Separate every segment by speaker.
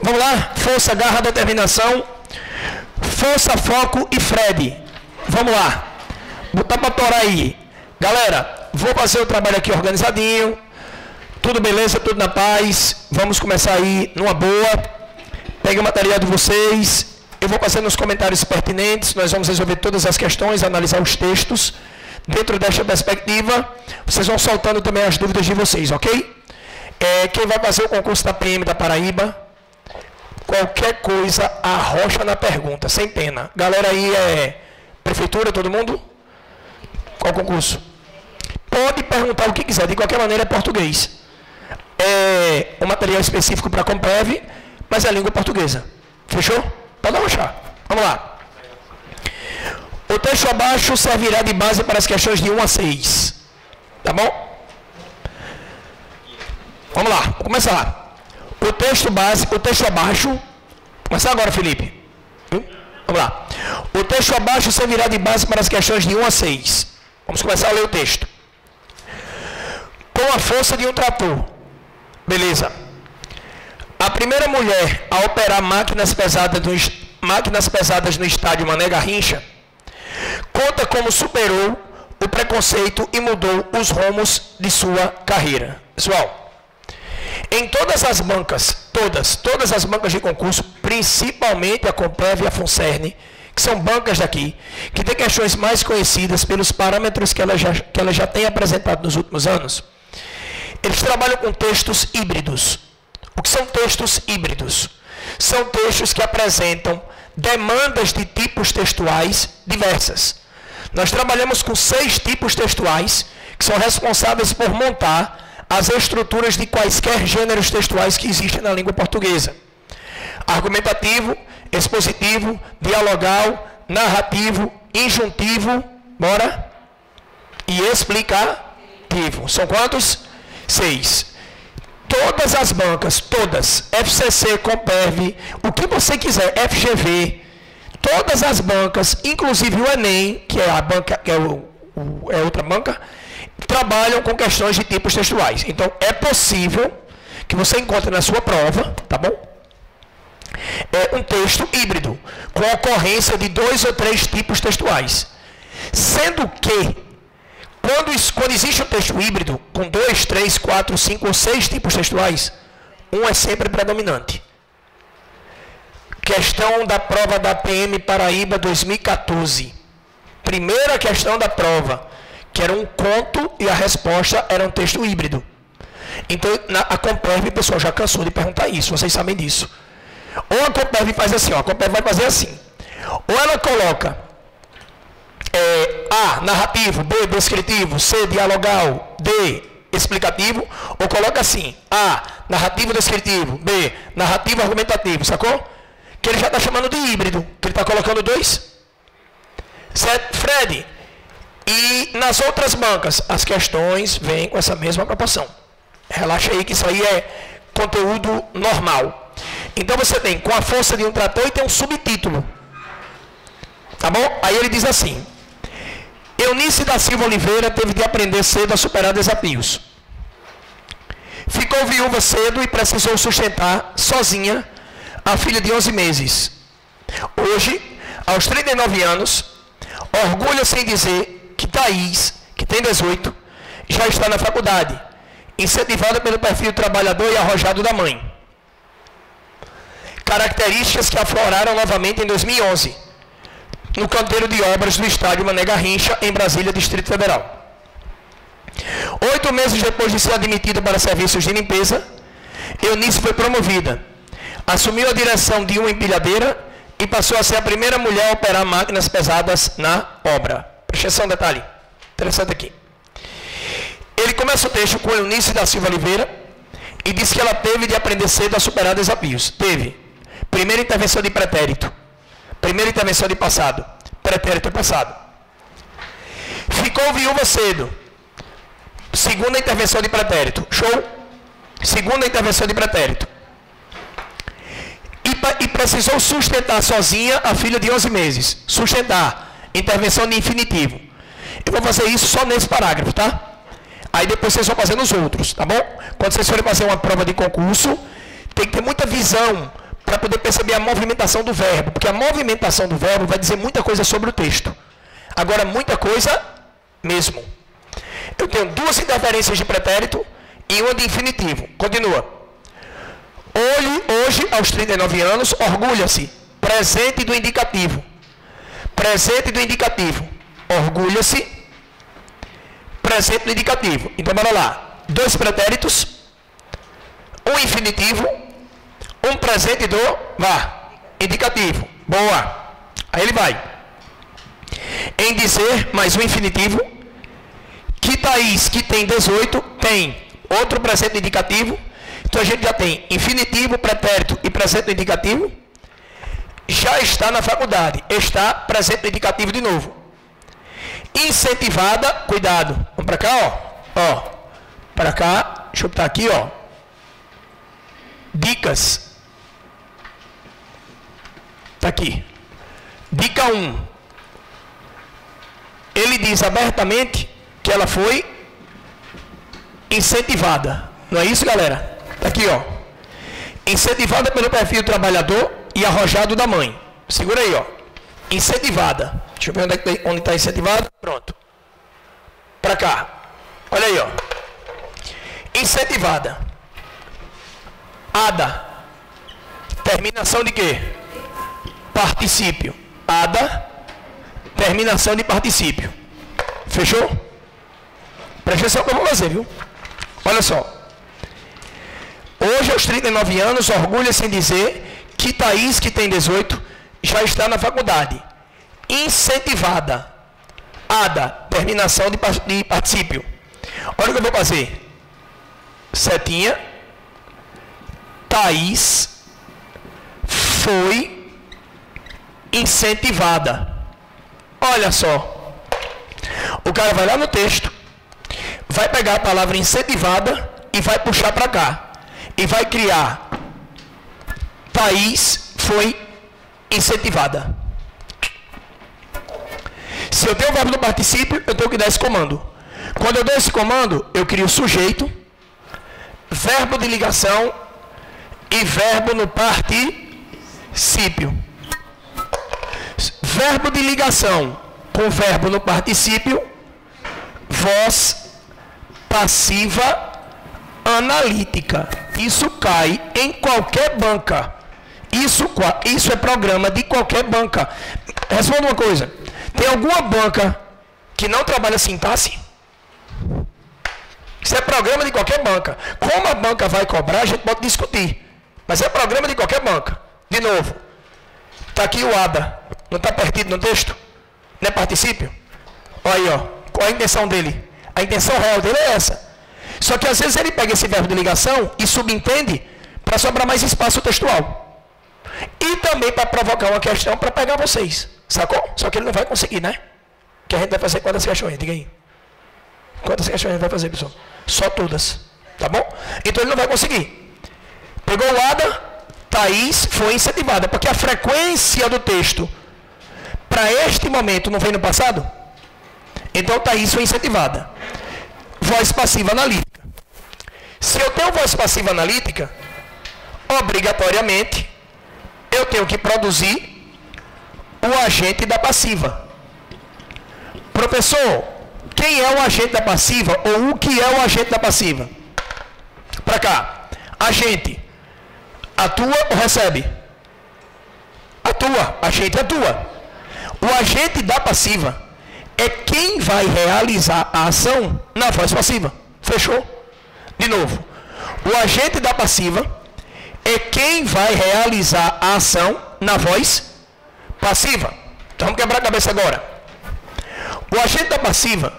Speaker 1: Vamos lá? Força, garra, determinação. Força, foco e Fred. Vamos lá. Botar para torar aí. Galera, vou fazer o trabalho aqui organizadinho. Tudo beleza, tudo na paz. Vamos começar aí numa boa. Pegue o material de vocês. Eu vou passando os comentários pertinentes. Nós vamos resolver todas as questões, analisar os textos. Dentro desta perspectiva, vocês vão soltando também as dúvidas de vocês, ok? Quem vai fazer o concurso da PM da Paraíba, qualquer coisa, arrocha na pergunta, sem pena. Galera aí prefeitura, todo mundo? Qual concurso? Pode perguntar o que quiser, de qualquer maneira é português. É um material específico para a Comprev, mas é a língua portuguesa. Fechou? Pode arrochar. Vamos lá. O texto abaixo servirá de base para as questões de 1 a 6. Tá bom? Vamos lá, vou começar. O texto abaixo. Começar agora, Felipe. Vamos lá. O texto abaixo servirá de base para as questões de 1 a 6. Vamos começar a ler o texto. Com a força de um trator. Beleza. A primeira mulher a operar máquinas pesadas no estádio Mané Garrincha conta como superou o preconceito e mudou os rumos de sua carreira. Pessoal, em todas as bancas, todas as bancas de concurso, principalmente a Comprev e a FUNCERN, que são bancas daqui, que têm questões mais conhecidas pelos parâmetros que ela já tem apresentado nos últimos anos, eles trabalham com textos híbridos. O que são textos híbridos? São textos que apresentam demandas de tipos textuais diversas. Nós trabalhamos com 6 tipos textuais que são responsáveis por montar as estruturas de quaisquer gêneros textuais que existem na língua portuguesa. Argumentativo, expositivo, dialogal, narrativo, injuntivo, bora? E explicativo. São quantos? 6. Todas as bancas, todas, FCC, Comprev, o que você quiser, FGV, todas as bancas, inclusive o Enem, que é a banca, que é outra banca, trabalham com questões de tipos textuais. Então, é possível que você encontre na sua prova, tá bom? Um texto híbrido, com a ocorrência de 2 ou 3 tipos textuais. Sendo que, quando existe um texto híbrido, com 2, 3, 4, 5 ou 6 tipos textuais, um é sempre predominante. Questão da prova da PM Paraíba 2014. Primeira questão da prova, que era um conto e a resposta era um texto híbrido. Então, a Comprev, pessoal, já cansou de perguntar isso, vocês sabem disso. Ou a Comprev faz assim, a Comprev vai fazer assim. Ou ela coloca A, narrativo, B, descritivo, C, dialogal, D, explicativo, ou coloca assim, A, narrativo descritivo, B, narrativo argumentativo, sacou? Que ele já está chamando de híbrido, que ele está colocando 2. Certo, Fred? E nas outras bancas, as questões vêm com essa mesma proporção. Relaxa aí que isso aí é conteúdo normal. Então você tem com a força de um trator e tem um subtítulo. Tá bom? Aí ele diz assim: Eunice da Silva Oliveira teve de aprender cedo a superar desafios. Ficou viúva cedo e precisou sustentar sozinha a filha de 11 meses. Hoje, aos 39 anos, orgulha-se em dizer que Thaís, que tem 18, já está na faculdade, incentivada pelo perfil trabalhador e arrojado da mãe. Características que afloraram novamente em 2011, no canteiro de obras do estádio Mané Garrincha, em Brasília, Distrito Federal. 8 meses depois de ser admitida para serviços de limpeza, Eunice foi promovida. Assumiu a direção de uma empilhadeira e passou a ser a primeira mulher a operar máquinas pesadas na obra. Preste atenção, detalhe interessante aqui. Ele começa o texto com Eunice da Silva Oliveira e diz que ela teve de aprender cedo a superar desafios. Teve. Primeira intervenção de pretérito. Primeira intervenção de passado. Pretérito é passado. Ficou viúva cedo. Segunda intervenção de pretérito. Show? Segunda intervenção de pretérito. E precisou sustentar sozinha a filha de 11 meses. Sustentar. Intervenção de infinitivo. Eu vou fazer isso só nesse parágrafo, tá? Aí depois vocês vão fazendo os outros, tá bom? Quando vocês forem fazer uma prova de concurso, tem que ter muita visão para poder perceber a movimentação do verbo, porque a movimentação do verbo vai dizer muita coisa sobre o texto. Agora, muita coisa mesmo. Eu tenho duas interferências de pretérito e uma de infinitivo. Continua. Hoje, aos 39 anos, orgulha-se. Presente do indicativo. Presente do indicativo. Orgulha-se. Presente do indicativo. Então, bora lá. Dois pretéritos. Um infinitivo. Um presente do indicativo. Boa. Aí ele vai. Em dizer, mais um infinitivo. Que Thaís, que tem 18, tem outro presente indicativo. Então a gente já tem infinitivo, pretérito e presente indicativo. Já está na faculdade. Está presente indicativo de novo. Incentivada, cuidado. Vamos para cá, ó. Para cá, deixa eu botar aqui, ó. Dicas. Está aqui. Dica 1. Ele diz abertamente que ela foi incentivada. Não é isso, galera? Está aqui, ó. Incentivada pelo perfil do trabalhador e arrojado da mãe. Segura aí, ó. Incentivada. Deixa eu ver onde está incentivada. Pronto. Para cá. Olha aí, ó. Incentivada. Ada. Terminação de quê? Particípio. Ada. Terminação de particípio. Fechou? Presta atenção que eu vou fazer, viu? Olha só. Hoje, aos 39 anos, orgulha-se em dizer que Thaís, que tem 18, já está na faculdade. Incentivada. Ada. Terminação de particípio. Olha o que eu vou fazer. Setinha. Thaís foi incentivada. Olha só. O cara vai lá no texto, vai pegar a palavra incentivada e vai puxar para cá. E vai criar Thaís foi incentivada. Se eu tenho o verbo no particípio, eu tenho que dar esse comando. Quando eu dou esse comando, eu crio sujeito, verbo de ligação e verbo no particípio. Verbo de ligação com verbo no particípio, voz passiva analítica. Isso cai em qualquer banca. Isso é programa de qualquer banca. Responda uma coisa. Tem alguma banca que não trabalha sintaxe? Isso é programa de qualquer banca. Como a banca vai cobrar, a gente pode discutir. Mas é programa de qualquer banca. De novo. Está aqui o ADA. Não está perdido no texto? Não é particípio? Olha aí, ó. Qual a intenção dele? A intenção real dele é essa. Só que às vezes ele pega esse verbo de ligação e subentende para sobrar mais espaço textual. E também para provocar uma questão para pegar vocês. Sacou? Só que ele não vai conseguir, né? Que a gente vai fazer quantas questões? Diga aí. Quantas questões a gente vai fazer, pessoal? Só todas. Tá bom? Então ele não vai conseguir. Pegou o ADA, Thaís foi incentivada. Porque a frequência do texto para este momento não vem no passado? Então Thaís foi incentivada. Voz passiva analítica. Se eu tenho voz passiva analítica, obrigatoriamente, eu tenho que produzir o agente da passiva. Professor, quem é o agente da passiva ou o que é o agente da passiva? Para cá. Agente. Atua ou recebe? Atua. Agente atua. O agente da passiva é quem vai realizar a ação na voz passiva. Fechou? De novo. O agente da passiva é quem vai realizar a ação na voz passiva. Então vamos quebrar a cabeça agora. O agente da passiva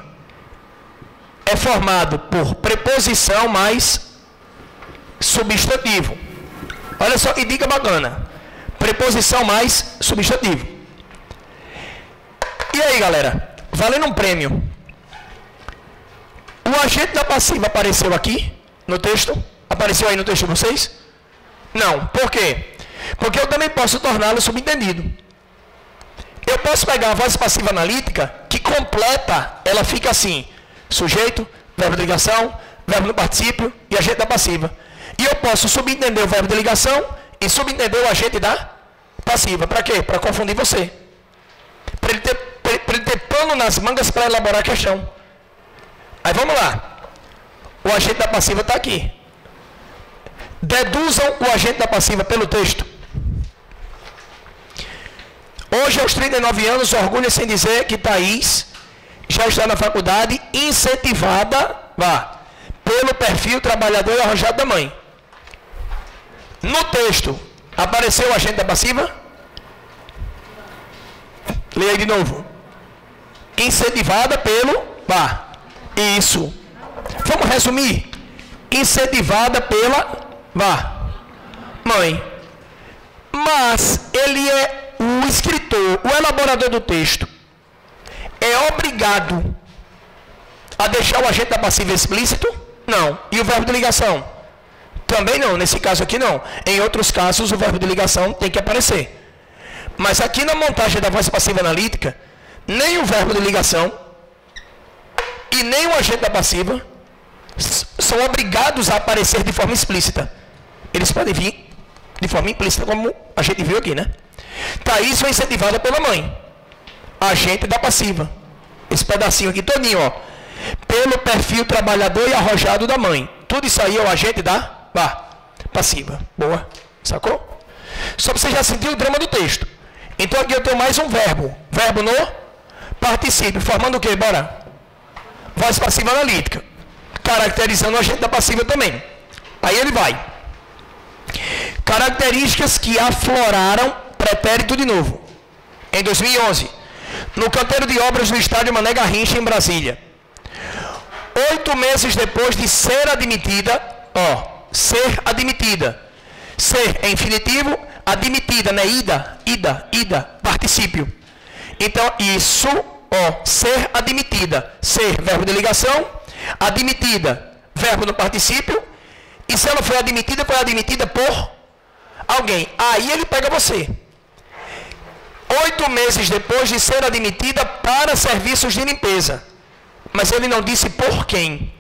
Speaker 1: é formado por preposição mais substantivo. Olha só que dica bacana. Preposição mais substantivo. E aí, galera? Valendo um prêmio. O agente da passiva apareceu aqui no texto? Apareceu aí no texto de vocês? Não. Por quê? Porque eu também posso torná-lo subentendido. Eu posso pegar a voz passiva analítica, que completa, ela fica assim. Sujeito, verbo de ligação, verbo no particípio e agente da passiva. E eu posso subentender o verbo de ligação e subentendeu o agente da passiva. Para quê? Para confundir você. Para ele ter pano nas mangas para elaborar a questão. Aí vamos lá. O agente da passiva está aqui. Deduzam o agente da passiva pelo texto. Hoje, aos 39 anos, orgulha-se em dizer que Thaís já está na faculdade, incentivada, pelo perfil trabalhador e arrojado da mãe. No texto, apareceu o agente da passiva? Leia aí de novo. Incentivada pelo, isso. Vamos resumir. Incentivada pela, mãe. Mas ele é o escritor, o elaborador do texto, é obrigado a deixar o agente da passiva explícito? Não. E o verbo de ligação? Também não. Nesse caso aqui não. Em outros casos o verbo de ligação tem que aparecer. Mas aqui na montagem da voz passiva analítica, nem o verbo de ligação e nem o agente da passiva são obrigados a aparecer de forma explícita. Eles podem vir de forma implícita, como a gente viu aqui, né? Thaís foi incentivada pela mãe. Agente da passiva. Esse pedacinho aqui todinho, ó. Pelo perfil trabalhador e arrojado da mãe. Tudo isso aí é o agente da passiva. Boa. Sacou? Só para você já sentir o drama do texto. Então aqui eu tenho mais um verbo. Verbo no particípio. Formando o quê? Bora. Voz passiva analítica. Caracterizando o agente da passiva também. Aí ele vai. Características que afloraram pretérito de novo. Em 2011, no canteiro de obras do estádio Mané Garrincha, em Brasília. 8 meses depois de ser admitida, ser admitida. Ser é infinitivo, admitida, né? Ida, particípio. Então, isso, ser admitida. Ser, verbo de ligação. Admitida, verbo no particípio. E se ela foi admitida por alguém. Aí ele pega você. 8 meses depois de ser admitida para serviços de limpeza. Mas ele não disse por quem.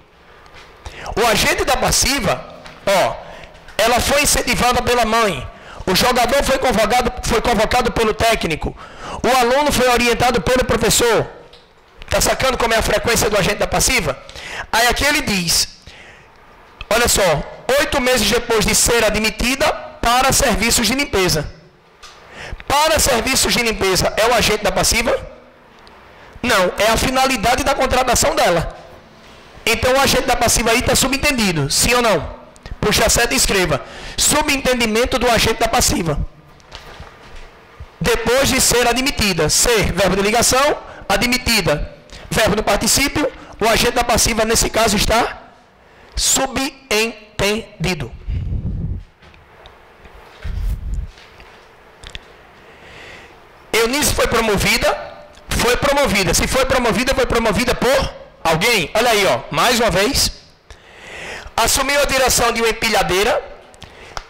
Speaker 1: O agente da passiva, ela foi incentivada pela mãe. O jogador foi convocado pelo técnico. O aluno foi orientado pelo professor. Está sacando como é a frequência do agente da passiva? Aí aqui ele diz, olha só, 8 meses depois de ser admitida para serviços de limpeza. Para serviços de limpeza é o agente da passiva? Não, é a finalidade da contratação dela. Então o agente da passiva aí está subentendido, sim ou não? Puxa a seta e escreva. Subentendimento do agente da passiva. Depois de ser admitida. Ser, verbo de ligação. Admitida, verbo no particípio. O agente da passiva nesse caso está subentendido. Eunice foi promovida. Se foi promovida por alguém. Olha aí, mais uma vez. Assumiu a direção de uma empilhadeira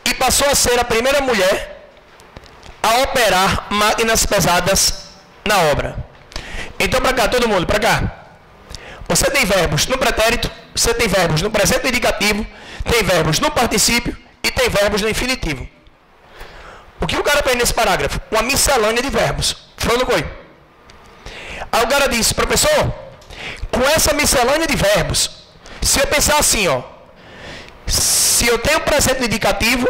Speaker 1: e passou a ser a primeira mulher a operar máquinas pesadas na obra. Então, para cá, todo mundo, para cá. Você tem verbos no pretérito, você tem verbos no presente indicativo, tem verbos no particípio e tem verbos no infinitivo. O que o cara fez nesse parágrafo? Uma miscelânea de verbos. Foi ou não foi? Aí o cara disse, professor, com essa miscelânea de verbos, se eu pensar assim, se eu tenho presente indicativo,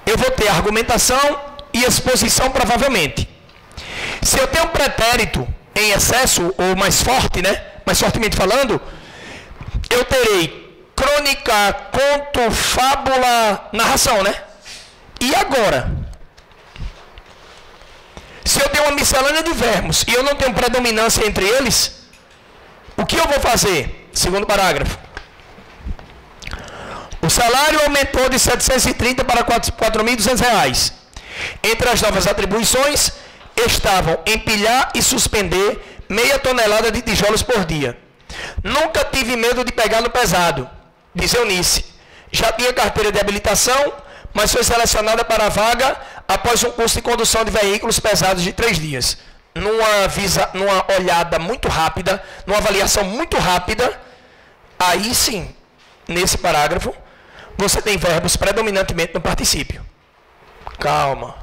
Speaker 1: eu vou ter argumentação e exposição provavelmente. Se eu tenho pretérito em excesso, ou mais forte, né? Mais fortemente falando, eu terei crônica, conto, fábula, narração, né? E agora? Se eu tenho uma miscelânea de verbos e eu não tenho predominância entre eles, o que eu vou fazer? Segundo parágrafo. O salário aumentou de 730 para 4.200 reais. Entre as novas atribuições estavam empilhar e suspender meia tonelada de tijolos por dia. Nunca tive medo de pegar no pesado, diz Eunice. Já tinha carteira de habilitação, mas foi selecionada para a vaga após um curso de condução de veículos pesados de 3 dias. Numa olhada muito rápida, numa avaliação muito rápida, aí sim, nesse parágrafo, você tem verbos predominantemente no particípio. Calma.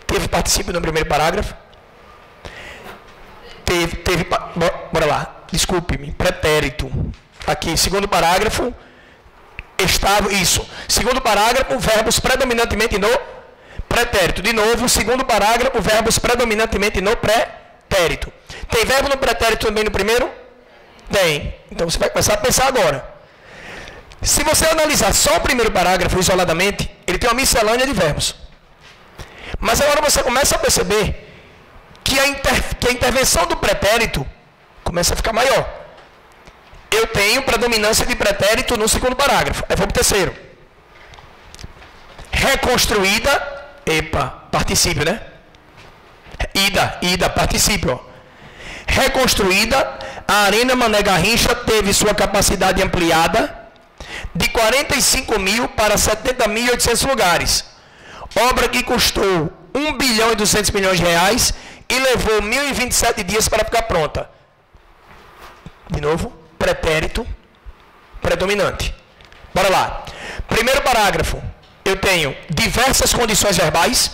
Speaker 1: Teve particípio no primeiro parágrafo? Teve. Bora lá. Desculpe-me. Pretérito. Aqui, segundo parágrafo. Estava. Isso. Segundo parágrafo, verbos predominantemente no pretérito. De novo, segundo parágrafo, verbos predominantemente no pretérito. Tem verbo no pretérito também no primeiro? Tem. Então você vai começar a pensar agora. Se você analisar só o primeiro parágrafo isoladamente, ele tem uma miscelânea de verbos. Mas agora você começa a perceber que a intervenção do pretérito começa a ficar maior. Eu tenho predominância de pretérito no segundo parágrafo. Aí vou para o terceiro. Reconstruída. Epa, particípio, né? Ida, particípio. Ó. Reconstruída, a Arena Mané Garrincha teve sua capacidade ampliada de 45 mil para 70.800 lugares. Obra que custou 1 bilhão e 200 milhões de reais e levou 1.027 dias para ficar pronta. De novo, pretérito predominante. Bora lá. Primeiro parágrafo, eu tenho diversas condições verbais.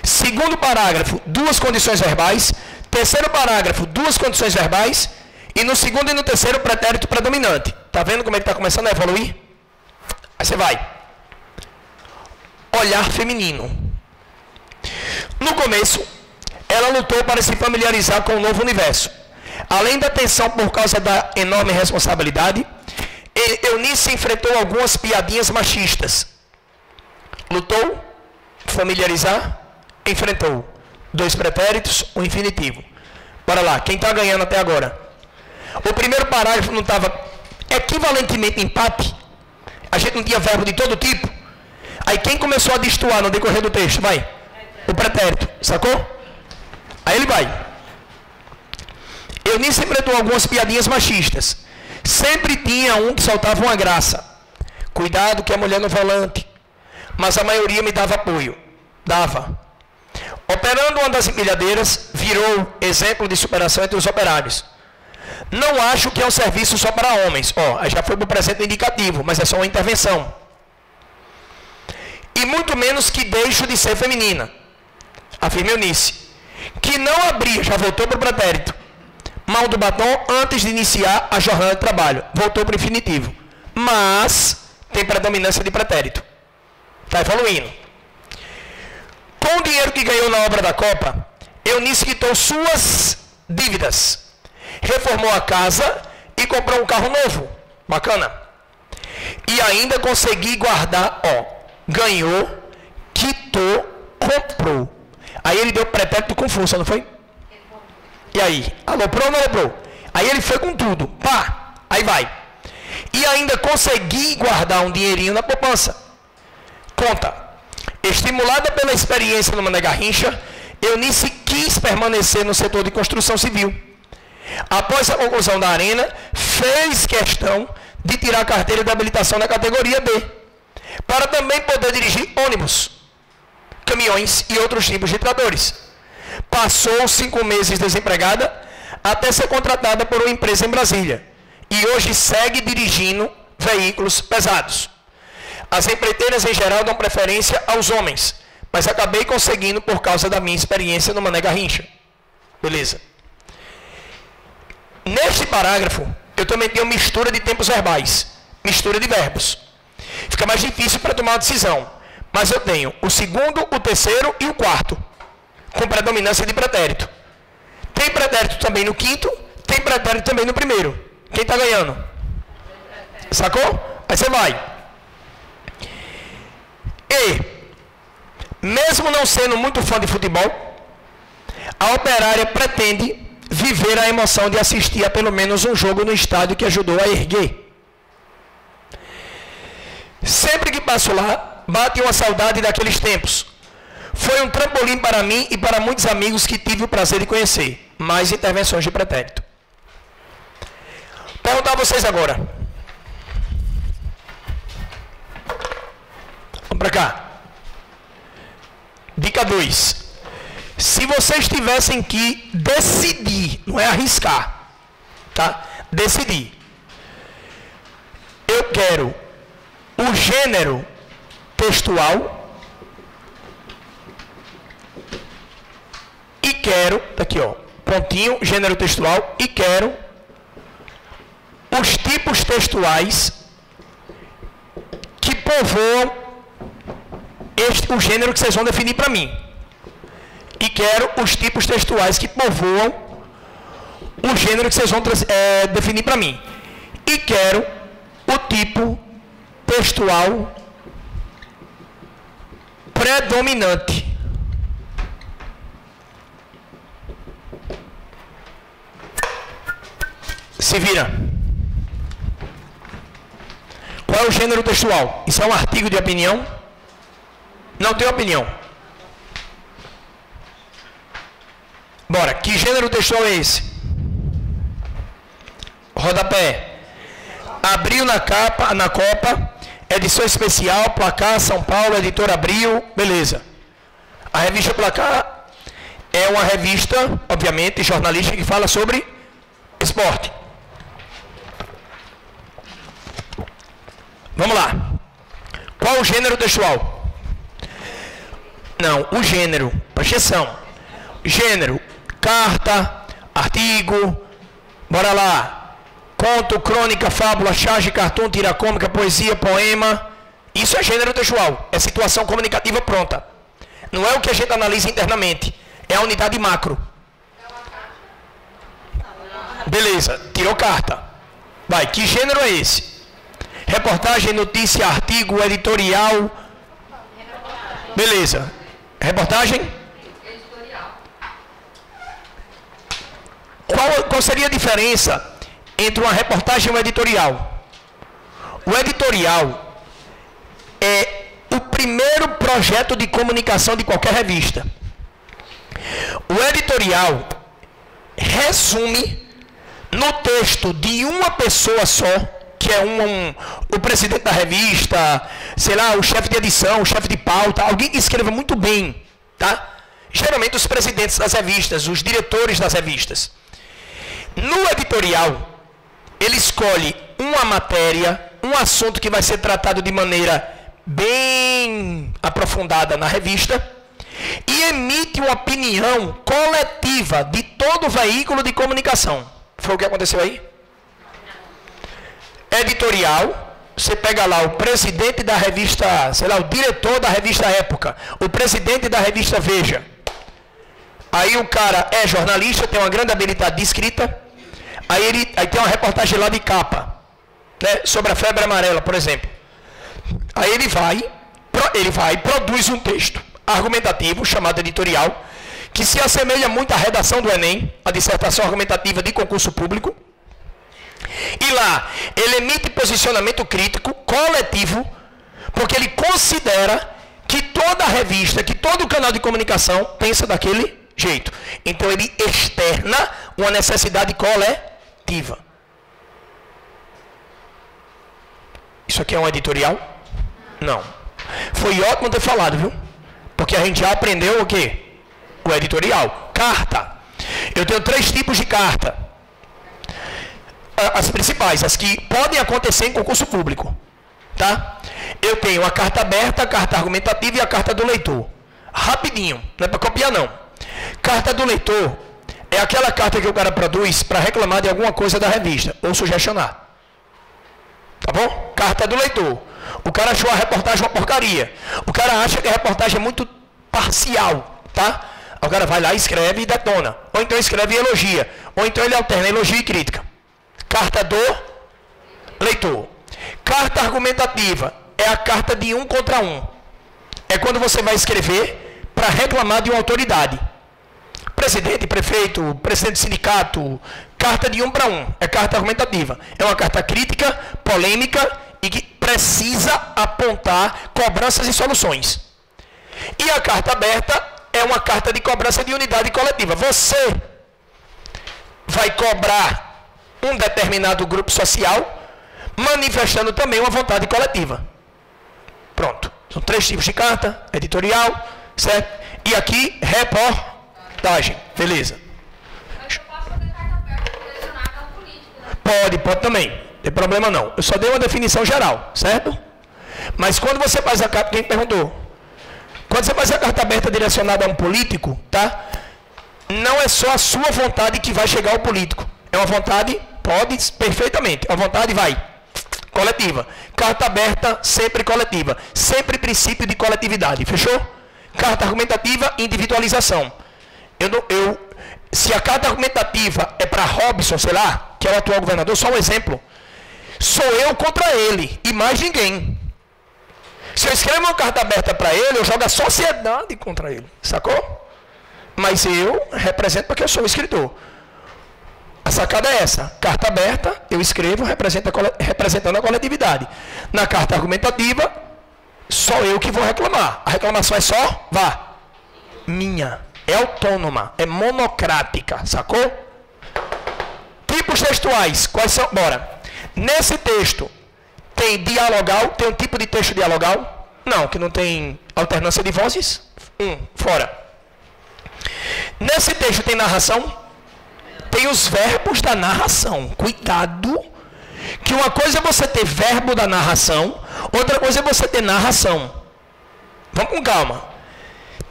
Speaker 1: Segundo parágrafo, 2 condições verbais. Terceiro parágrafo, 2 condições verbais. E no segundo e no terceiro, pretérito predominante. Tá vendo como ele está começando a evoluir? Aí você vai. Olhar feminino. No começo, ela lutou para se familiarizar com o novo universo. Além da tensão por causa da enorme responsabilidade, Eunice enfrentou algumas piadinhas machistas. Lutou, familiarizar, enfrentou. 2 pretéritos, um infinitivo. Bora lá, quem está ganhando até agora? O primeiro parágrafo não estava equivalentemente empate? A gente não tinha verbo de todo tipo? Aí quem começou a destoar no decorrer do texto? Vai. O pretérito, sacou? Aí ele vai. Eunice enfrentou algumas piadinhas machistas. Sempre tinha um que soltava uma graça. Cuidado que a mulher no volante. Mas a maioria me dava apoio. Dava. Operando uma das empilhadeiras, virou exemplo de superação entre os operários. Não acho que é um serviço só para homens. Ó, já foi para o presente indicativo, mas é só uma intervenção. E muito menos que deixo de ser feminina. Afirma Eunice. Que não abria, já voltou para o pretérito. Mão do batom antes de iniciar a jornada de trabalho. Voltou para o infinitivo. Mas tem predominância de pretérito. Está evoluindo. Com o dinheiro que ganhou na obra da Copa, Eunice quitou suas dívidas. Reformou a casa e comprou um carro novo. Bacana. E ainda consegui guardar, ó. Ganhou, quitou, comprou. Aí ele deu pretérito com força, não foi? E aí? Aloprou ou não aloprou? Aí ele foi com tudo. Pá! Aí vai. E ainda consegui guardar um dinheirinho na poupança. Conta. Estimulada pela experiência no Mané Garrincha, Eunice quis permanecer no setor de construção civil. Após a conclusão da Arena, fez questão de tirar a carteira de habilitação na categoria D, para também poder dirigir ônibus, caminhões e outros tipos de tratores. Passou 5 meses desempregada até ser contratada por uma empresa em Brasília e hoje segue dirigindo veículos pesados. As empreiteiras em geral dão preferência aos homens, mas acabei conseguindo por causa da minha experiência no Mané Garrincha. Beleza. Neste parágrafo, eu também tenho mistura de tempos verbais, mistura de verbos. Fica mais difícil para tomar uma decisão, mas eu tenho o segundo, o terceiro e o quarto, com predominância de pretérito. Tem pretérito também no quinto, tem pretérito também no primeiro. Quem está ganhando? Sacou? Aí você vai. E, mesmo não sendo muito fã de futebol, a operária pretende viver a emoção de assistir a pelo menos um jogo no estádio que ajudou a erguer. Sempre que passo lá, bate uma saudade daqueles tempos. Foi um trampolim para mim e para muitos amigos que tive o prazer de conhecer. Mais intervenções de pretérito. Perguntar a vocês agora. Vamos para cá. Dica 2. Se vocês tivessem que decidir, não é arriscar, tá? Decidir. Eu quero o gênero textual quero, tá aqui ó, pontinho, gênero textual, e quero os tipos textuais que povoam o gênero que vocês vão definir para mim. E quero os tipos textuais que povoam o gênero que vocês vão definir para mim. E quero o tipo textual predominante. Se vira. Qual é o gênero textual? Isso é um artigo de opinião? Não tem opinião. Bora, que gênero textual é esse? Rodapé. Abril na capa, na Copa, edição especial, Placar, São Paulo, editora Abril, beleza. A revista Placar é uma revista, obviamente, jornalística que fala sobre esporte. Vamos lá. Qual o gênero textual? Não, o gênero, presta atenção. Gênero, carta, artigo, bora lá. Conto, crônica, fábula, charge, cartoon, tira cômica, poesia, poema. Isso é gênero textual. É situação comunicativa pronta. Não é o que a gente analisa internamente. É a unidade macro. Beleza, tirou carta. Vai, que gênero é esse? Reportagem, notícia, artigo, editorial. Beleza. Reportagem? Editorial. Qual seria a diferença entre uma reportagem e um editorial? O editorial é o primeiro projeto de comunicação de qualquer revista. O editorial resume no texto de uma pessoa só, que é o presidente da revista, sei lá, o chefe de edição, o chefe de pauta, alguém que escreva muito bem, tá? Geralmente os presidentes das revistas, os diretores das revistas. No editorial, ele escolhe uma matéria, um assunto que vai ser tratado de maneira bem aprofundada na revista e emite uma opinião coletiva de todo o veículo de comunicação. Foi o que aconteceu aí? Editorial, você pega lá o presidente da revista, sei lá, o diretor da revista Época, o presidente da revista Veja. Aí o cara é jornalista, tem uma grande habilidade de escrita, aí tem uma reportagem lá de capa, né, sobre a febre amarela, por exemplo. Aí ele vai e produz um texto argumentativo, chamado editorial, que se assemelha muito à redação do Enem, a dissertação argumentativa de concurso público. E lá, ele emite posicionamento crítico, coletivo, porque ele considera que toda revista, que todo canal de comunicação pensa daquele jeito. Então ele externa uma necessidade coletiva. Isso aqui é um editorial? Não. Foi ótimo ter falado, viu? Porque a gente já aprendeu o quê? O editorial. Carta. Eu tenho 3 tipos de carta. As principais, as que podem acontecer em concurso público, tá? Eu tenho a carta aberta, a carta argumentativa e a carta do leitor. Rapidinho, não é para copiar não. Carta do leitor é aquela carta que o cara produz para reclamar de alguma coisa da revista ou sugestionar. Tá bom? Carta do leitor. O cara achou a reportagem uma porcaria. O cara acha que a reportagem é muito parcial, tá? O cara vai lá, escreve e detona. Ou então escreve e elogia. Ou então ele alterna elogio e crítica. Carta do leitor. Carta argumentativa é a carta de 1 contra 1. É quando você vai escrever para reclamar de uma autoridade. Presidente, prefeito, presidente do sindicato. Carta de 1 para 1. É carta argumentativa. É uma carta crítica, polêmica e que precisa apontar cobranças e soluções. E a carta aberta é uma carta de cobrança de unidade coletiva. Você vai cobrar um determinado grupo social, manifestando também uma vontade coletiva. Pronto. São 3 tipos de carta, editorial, certo? E aqui, reportagem. Beleza.
Speaker 2: Mas eu posso fazer carta aberta direcionada ao político, né?
Speaker 1: Pode também. Não tem problema não. Eu só dei uma definição geral, certo? Mas quando você faz a carta, quem perguntou? Quando você faz a carta aberta direcionada a um político, tá? não é só a sua vontade que vai chegar ao político. É uma vontade, pode, perfeitamente. A vontade vai coletiva. Carta aberta, sempre coletiva. Sempre princípio de coletividade. Fechou? Carta argumentativa, individualização. Se a carta argumentativa é para Robson, sei lá, que é o atual governador, só um exemplo. Sou eu contra ele e mais ninguém. Se eu escrevo uma carta aberta para ele, eu jogo a sociedade contra ele. Sacou? Mas eu represento porque eu sou o escritor. A sacada é essa. Carta aberta, eu escrevo representando a coletividade. Na carta argumentativa, só eu que vou reclamar. A reclamação é só, minha. É autônoma, é monocrática, sacou? Tipos textuais, quais são? Bora. Nesse texto, tem dialogal, tem um tipo de texto dialogal? Não, que não tem alternância de vozes. Fora. Nesse texto tem narração? Tem os verbos da narração. Cuidado, que uma coisa é você ter verbo da narração, outra coisa é você ter narração. Vamos com calma.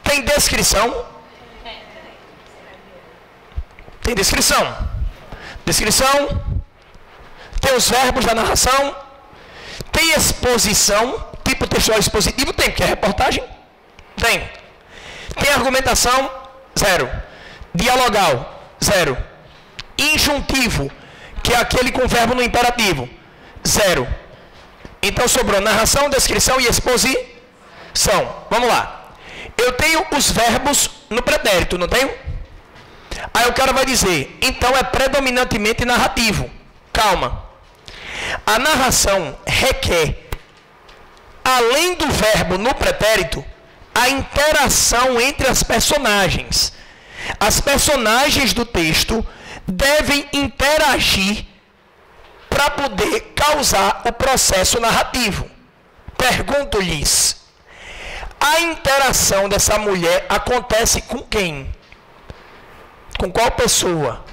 Speaker 1: Tem descrição? Tem descrição. Descrição. Tem os verbos da narração. Tem exposição. Tipo textual expositivo? Tem, porque é reportagem. Tem. Tem argumentação? 0. Dialogal? 0. Injuntivo, que é aquele com verbo no imperativo? 0. Então sobrou narração, descrição e exposição. Vamos lá. Eu tenho os verbos no pretérito, não tenho? Aí o cara vai dizer, então é predominantemente narrativo. Calma. A narração requer, além do verbo no pretérito, a interação entre as personagens. As personagens do texto devem interagir para poder causar o processo narrativo. Pergunto-lhes, a interação dessa mulher acontece com quem? Com qual pessoa?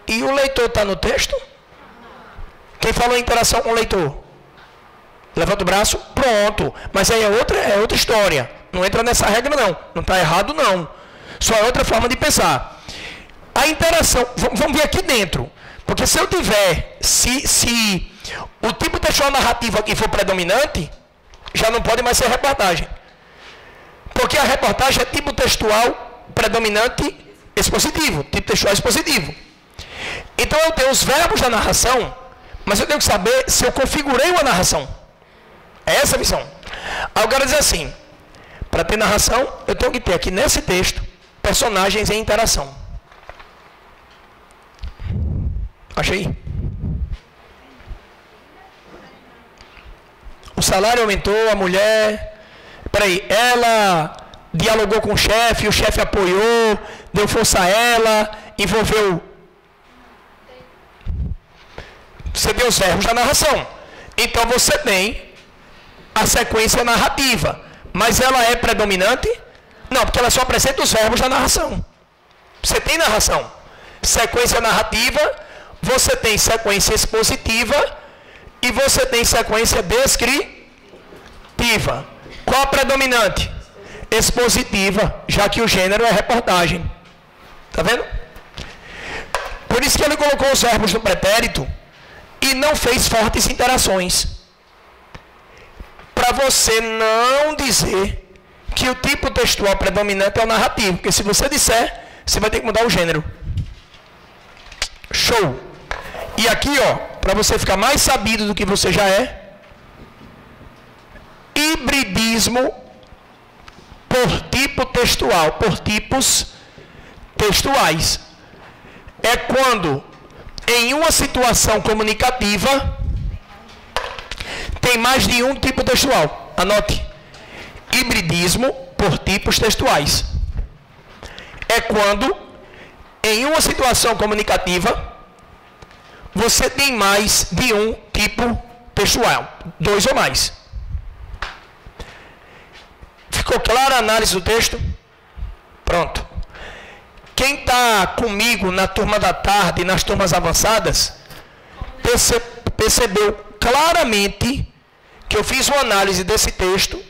Speaker 1: E o leitor está no texto? Quem falou interação com o leitor? Levanta o braço, pronto. Mas aí é outra história. Não entra nessa regra não. Não está errado não. Só é outra forma de pensar. A interação, vamos ver aqui dentro. Porque se eu tiver, se o tipo textual narrativo aqui for predominante, já não pode mais ser reportagem. Porque a reportagem é tipo textual predominante expositivo. Tipo textual expositivo. Então eu tenho os verbos da narração, mas eu tenho que saber se eu configurei uma narração. É essa a visão. Aí o cara diz assim, para ter narração, eu tenho que ter aqui nesse texto personagens em interação. Achei? O salário aumentou, a mulher... Peraí, ela dialogou com o chefe apoiou, deu força a ela, envolveu... Você tem os verbos da narração. Então você tem a sequência narrativa. Mas ela é predominante? Não, porque ela só apresenta os verbos da narração. Você tem narração. Sequência narrativa, você tem sequência expositiva e você tem sequência descritiva. Qual a predominante? Expositiva, já que o gênero é reportagem. Tá vendo? Por isso que ele colocou os verbos no pretérito e não fez fortes interações. Para você não dizer que o tipo textual predominante é o narrativo. Porque se você disser, você vai ter que mudar o gênero. Show! E aqui, ó, para você ficar mais sabido do que você já é, hibridismo por tipo textual, por tipos textuais. É quando, em uma situação comunicativa, tem mais de um tipo textual. Anote. Hibridismo por tipos textuais. É quando, em uma situação comunicativa, você tem mais de um tipo textual. 2 ou mais. Ficou clara a análise do texto? Pronto. Quem está comigo na turma da tarde e nas turmas avançadas, percebeu claramente que eu fiz uma análise desse texto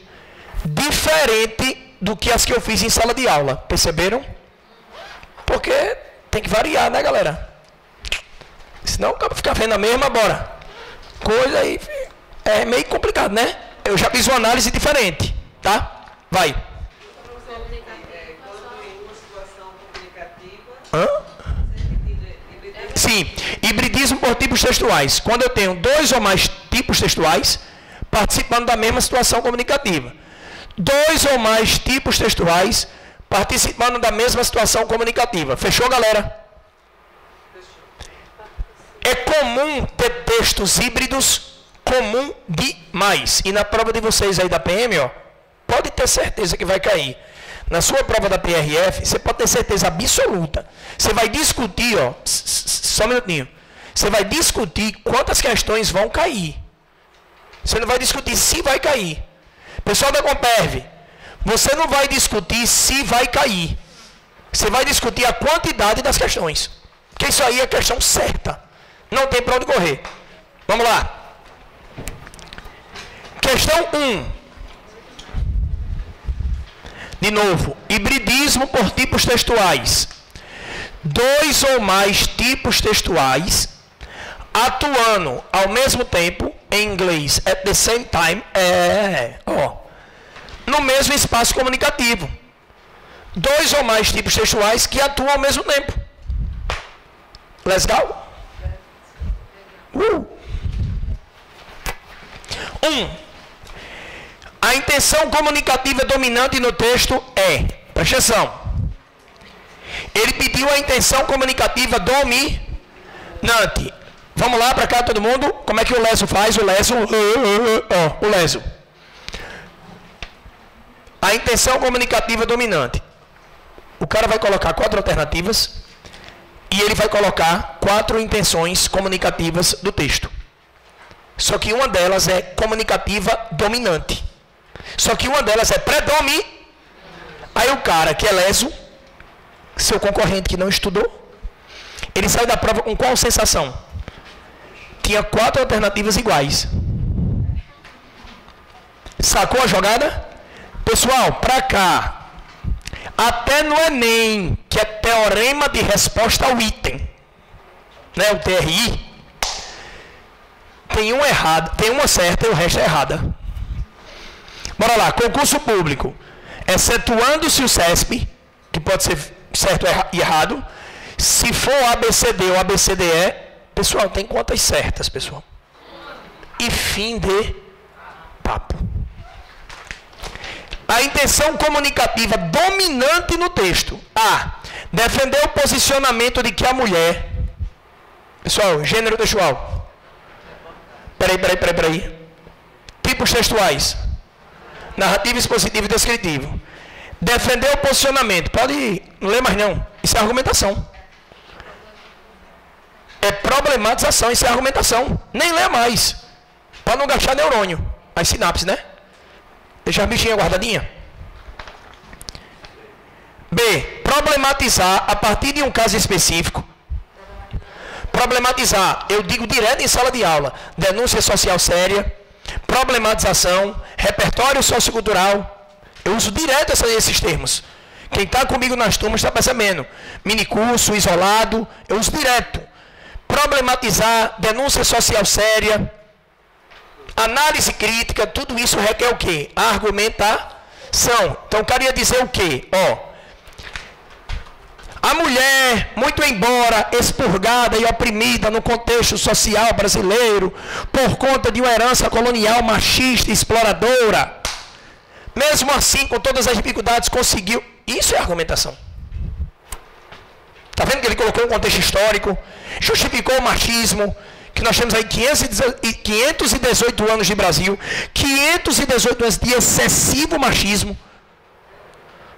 Speaker 1: diferente do que as que eu fiz em sala de aula. Perceberam? Porque tem que variar, né, galera? Senão o cara ficar vendo a mesma, bora. Coisa aí é meio complicado, né? Eu já fiz uma análise diferente, tá? Vai. Hã? Sim, hibridismo por tipos textuais. Quando eu tenho 2 ou mais tipos textuais participando da mesma situação comunicativa. 2 ou mais tipos textuais participando da mesma situação comunicativa. Fechou, galera? É comum ter textos híbridos, comum demais. E na prova de vocês aí da PM, ó, pode ter certeza que vai cair. Na sua prova da PRF, você pode ter certeza absoluta. Você vai discutir, ó, só um minutinho. Você vai discutir quantas questões vão cair. Você não vai discutir se vai cair. Pessoal da Comperv, você não vai discutir se vai cair. Você vai discutir a quantidade das questões. Porque isso aí é questão certa. Não tem para onde correr. Vamos lá. Questão 1. De novo, hibridismo por tipos textuais. 2 ou mais tipos textuais atuando ao mesmo tempo, em inglês, at the same time, no mesmo espaço comunicativo. 2 ou mais tipos textuais que atuam ao mesmo tempo. Legal? 1. A intenção comunicativa dominante no texto é, presta atenção, ele pediu a intenção comunicativa dominante. Vamos lá para cá todo mundo, como é que o leso faz? O leso. A intenção comunicativa dominante. O cara vai colocar 4 alternativas e ele vai colocar 4 intenções comunicativas do texto. Só que uma delas é comunicativa dominante. Só que uma delas é predominante. Aí o cara que é leso, seu concorrente que não estudou, ele sai da prova com qual sensação? Tinha 4 alternativas iguais. Sacou a jogada? Pessoal, pra cá. Até no Enem, que é teorema de resposta ao item, né, o TRI, tem uma errada, tem uma certa e o resto é errada. Bora lá, concurso público. Excetuando-se o CESP, que pode ser certo e errado. Se for ABCD ou ABCDE, pessoal, tem contas certas, pessoal. E fim de papo. A intenção comunicativa dominante no texto. A. Defender o posicionamento de que a mulher... Pessoal, gênero textual. Peraí. Tipos textuais. Narrativo, expositivo e descritivo. Defender o posicionamento. Pode não ler mais não. Isso é argumentação. É problematização. Isso é argumentação. Nem lê mais. Para não gastar neurônio. As sinapses, né? Deixa a bichinha guardadinha. B. Problematizar a partir de um caso específico. Problematizar, eu digo direto em sala de aula. Denúncia social séria. Problematização, repertório sociocultural. Eu uso direto esses termos. Quem está comigo nas turmas está percebendo. Minicurso, isolado, eu uso direto. Problematizar, denúncia social séria, análise crítica, tudo isso requer o quê? Argumentação. Então eu queria dizer o quê? A mulher, muito embora expurgada e oprimida no contexto social brasileiro, por conta de uma herança colonial machista e exploradora, mesmo assim, com todas as dificuldades, conseguiu... Isso é argumentação. Está vendo que ele colocou um contexto histórico, justificou o machismo, que nós temos aí 518 anos de Brasil, 518 anos de excessivo machismo.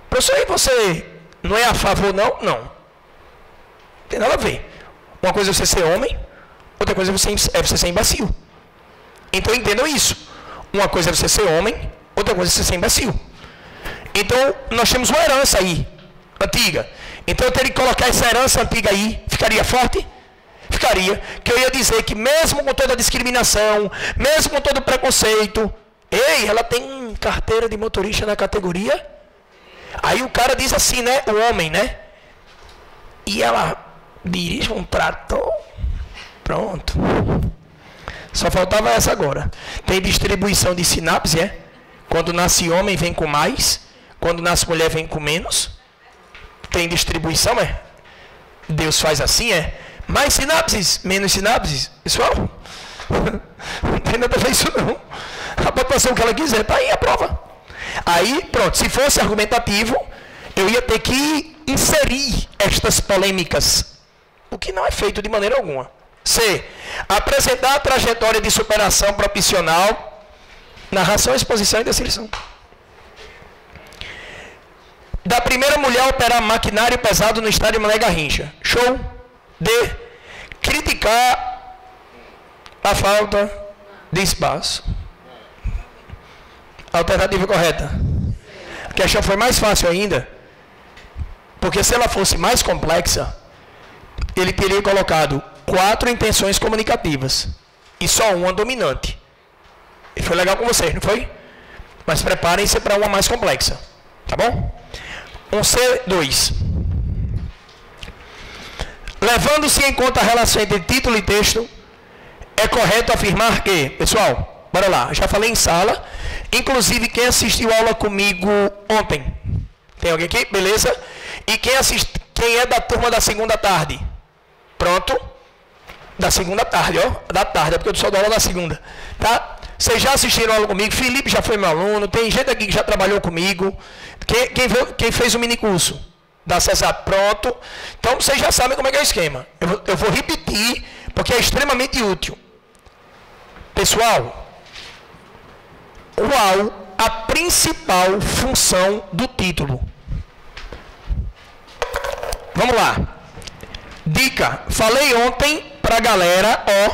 Speaker 1: Professor, aí você... não é a favor, não? Não. Não tem nada a ver. Uma coisa é você ser homem, outra coisa é você ser imbecil. Então entendam isso. Uma coisa é você ser homem, outra coisa é você ser imbecil. Então nós temos uma herança aí, antiga. Então eu teria que colocar essa herança antiga aí, ficaria forte? Ficaria. Que eu ia dizer que mesmo com toda a discriminação, mesmo com todo o preconceito, ela tem carteira de motorista na categoria Aí o cara diz assim, né? O homem, né? E ela dirige um trator. Pronto. Só faltava essa agora. Tem distribuição de sinapse, é? Quando nasce homem vem com mais. Quando nasce mulher vem com menos. Tem distribuição, é? Deus faz assim, é? Mais sinapses, menos sinapses. Pessoal, não tem nada a ver isso não. A população que ela quiser, tá aí a prova. Aí, pronto, se fosse argumentativo, eu ia ter que inserir estas polêmicas. O que não é feito de maneira alguma. C. Apresentar a trajetória de superação proporcional, narração, exposição e descrição. Da primeira mulher a operar maquinário pesado no estádio Mané Garrincha. Show. D. Criticar a falta de espaço. Alternativa correta. A questão foi mais fácil ainda, porque se ela fosse mais complexa, ele teria colocado 4 intenções comunicativas e só uma dominante. E foi legal com vocês, não foi? Mas preparem-se para uma mais complexa. Tá bom? 1C2. Levando-se em conta a relação entre título e texto, é correto afirmar que, pessoal, bora lá, já falei em sala, inclusive quem assistiu a aula comigo ontem, tem alguém aqui? Beleza? E quem é da turma da segunda tarde? Pronto? Da segunda tarde, ó, da tarde, é porque eu só dou aula da segunda, tá? Vocês já assistiram a aula comigo, Felipe já foi meu aluno, tem gente aqui que já trabalhou comigo, quem fez o minicurso? Da César, pronto. Então vocês já sabem como é que é o esquema. Eu vou repetir, porque é extremamente útil. Pessoal, qual a principal função do título? Vamos lá. Dica, falei ontem para a galera, ó,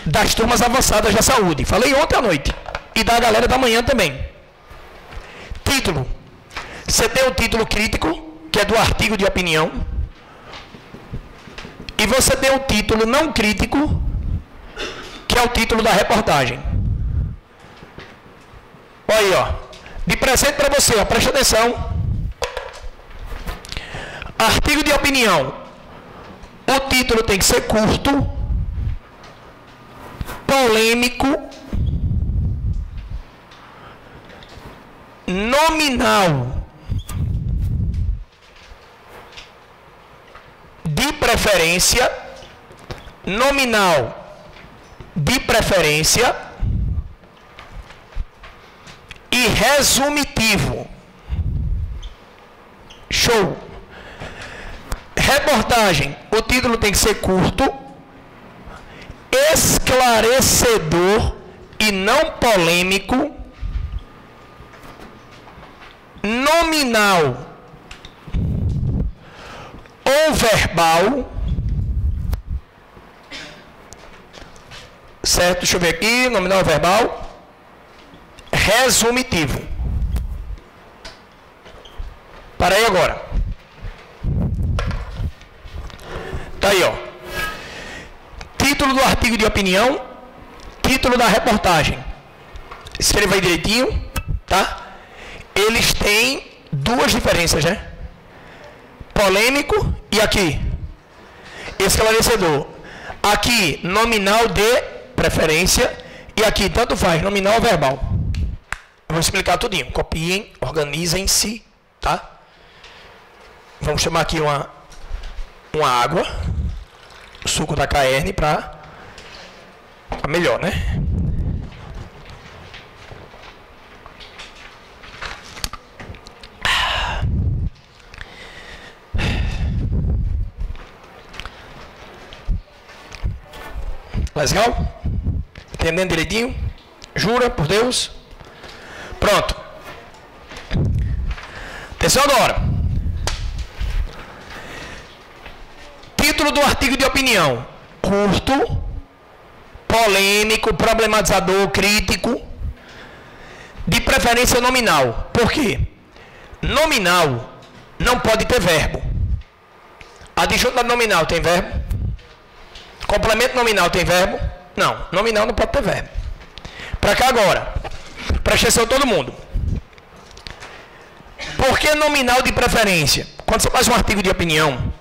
Speaker 1: das turmas avançadas da saúde. Falei ontem à noite. E da galera da manhã também. Título. Você tem o título crítico, que é do artigo de opinião, e você tem o título não crítico, que é o título da reportagem. Olha aí, ó, de presente para você, ó, presta atenção. Artigo de opinião, o título tem que ser curto, polêmico, nominal, de preferência, nominal de preferência e resumitivo. Show. Reportagem, o título tem que ser curto, esclarecedor e não polêmico, nominal ou verbal, certo? Deixa eu ver aqui, nominal ou verbal, resumitivo. Para aí agora. Tá aí, ó. Título do artigo de opinião, título da reportagem. Escreva aí direitinho, tá? Eles têm duas diferenças, né? Polêmico e aqui esclarecedor. Aqui nominal de preferência e aqui tanto faz, nominal ou verbal. Eu vou explicar tudinho. Copiem, organizem-se, tá? Vamos chamar aqui uma água, suco da KN para ficar melhor, né? Legal? Entendendo direitinho? Jura por Deus? Pronto. Atenção agora. Título do artigo de opinião. Curto, polêmico, problematizador, crítico, de preferência nominal. Por quê? Nominal não pode ter verbo. Adjunto nominal tem verbo? Complemento nominal tem verbo? Não, nominal não pode ter verbo. Para cá agora. Presta atenção todo mundo. Por que nominal de preferência? Quando você faz um artigo de opinião,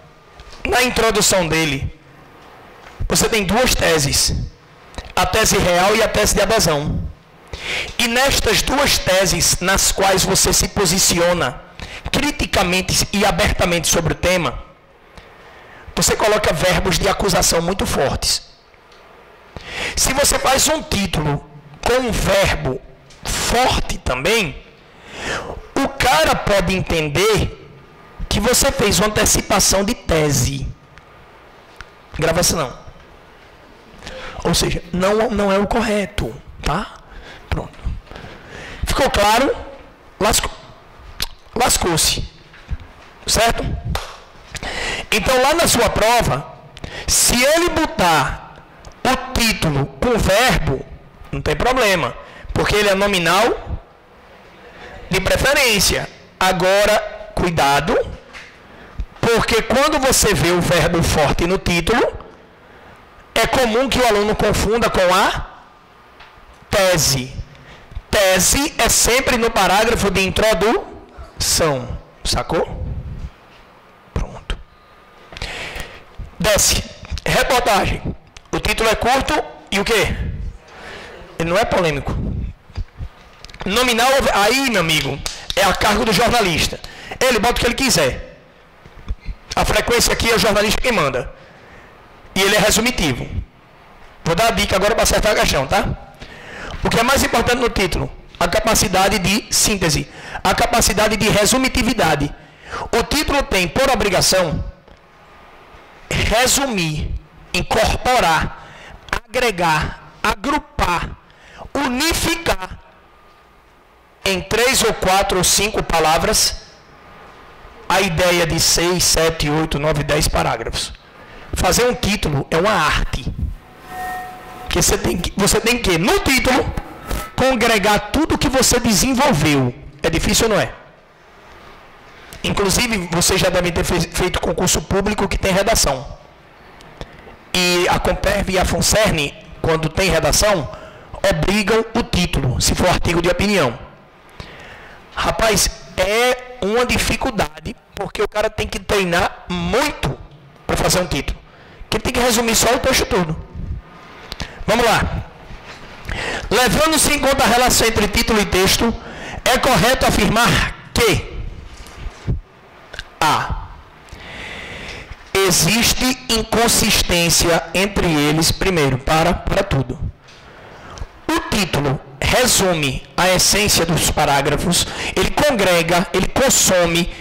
Speaker 1: na introdução dele, você tem duas teses. A tese real e a tese de adesão. E nestas duas teses, nas quais você se posiciona criticamente e abertamente sobre o tema, você coloca verbos de acusação muito fortes. Se você faz um título com um verbo forte também, o cara pode entender que você fez uma antecipação de tese. Grava isso não. Ou seja, não é o correto, tá? Pronto. Ficou claro? Lascou-se. Certo? Então lá na sua prova, se ele botar o título com verbo, não tem problema, porque ele é nominal de preferência. Agora, cuidado, porque quando você vê o verbo forte no título, é comum que o aluno confunda com a tese. Tese é sempre no parágrafo de introdução. Sacou? Pronto. Desce. Reportagem. O título é curto e o quê? Ele não é polêmico. Nominal, aí, meu amigo, é a cargo do jornalista. Ele bota o que ele quiser. A frequência aqui é o jornalista quem manda. E ele é resumitivo. Vou dar a dica agora para acertar a questão, tá? O que é mais importante no título? A capacidade de síntese. A capacidade de resumitividade. O título tem, por obrigação, resumir, incorporar, agregar, agrupar, unificar em 3 ou 4 ou 5 palavras a ideia de 6, 7, 8, 9, 10 parágrafos. Fazer um título é uma arte. Que você tem que, no título, congregar tudo que você desenvolveu. É difícil ou não é? Inclusive, você já deve ter feito concurso público que tem redação. E a Comperv e a Funcern, quando tem redação, obrigam o título, se for artigo de opinião. Rapaz, é uma dificuldade, porque o cara tem que treinar muito para fazer um título. Que tem que resumir só o texto todo. Vamos lá. Levando-se em conta a relação entre título e texto, é correto afirmar que a. Existe inconsistência entre eles, primeiro, para tudo. O título resume a essência dos parágrafos, ele congrega, ele consome,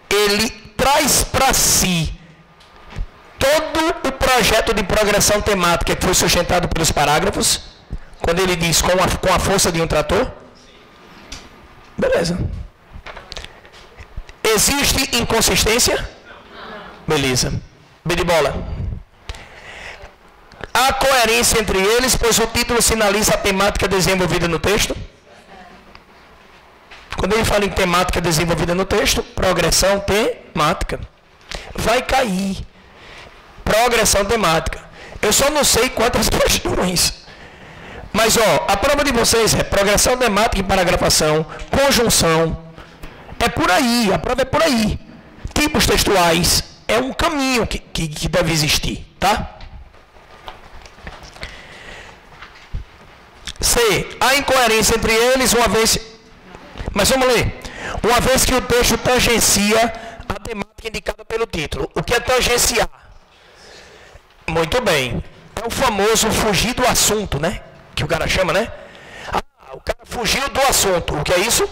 Speaker 1: ele traz para si todo o projeto de progressão temática que foi sustentado pelos parágrafos, quando ele diz com a força de um trator. Beleza. Existe inconsistência? Beleza. B de bola. Há coerência entre eles, pois o título sinaliza a temática desenvolvida no texto. Quando ele fala em temática desenvolvida no texto, progressão temática. Vai cair. Progressão temática. Eu só não sei quantas questões. Mas, ó, a prova de vocês é progressão temática e paragrafação, conjunção. É por aí, a prova é por aí. Tipos textuais. É um caminho que deve existir, tá? C. Há incoerência entre eles, uma vez... Mas vamos ler. Uma vez que o texto tangencia a temática indicada pelo título. O que é tangenciar? Muito bem. É o famoso fugir do assunto, né? Que o cara chama, né? Ah, o cara fugiu do assunto. O que é isso?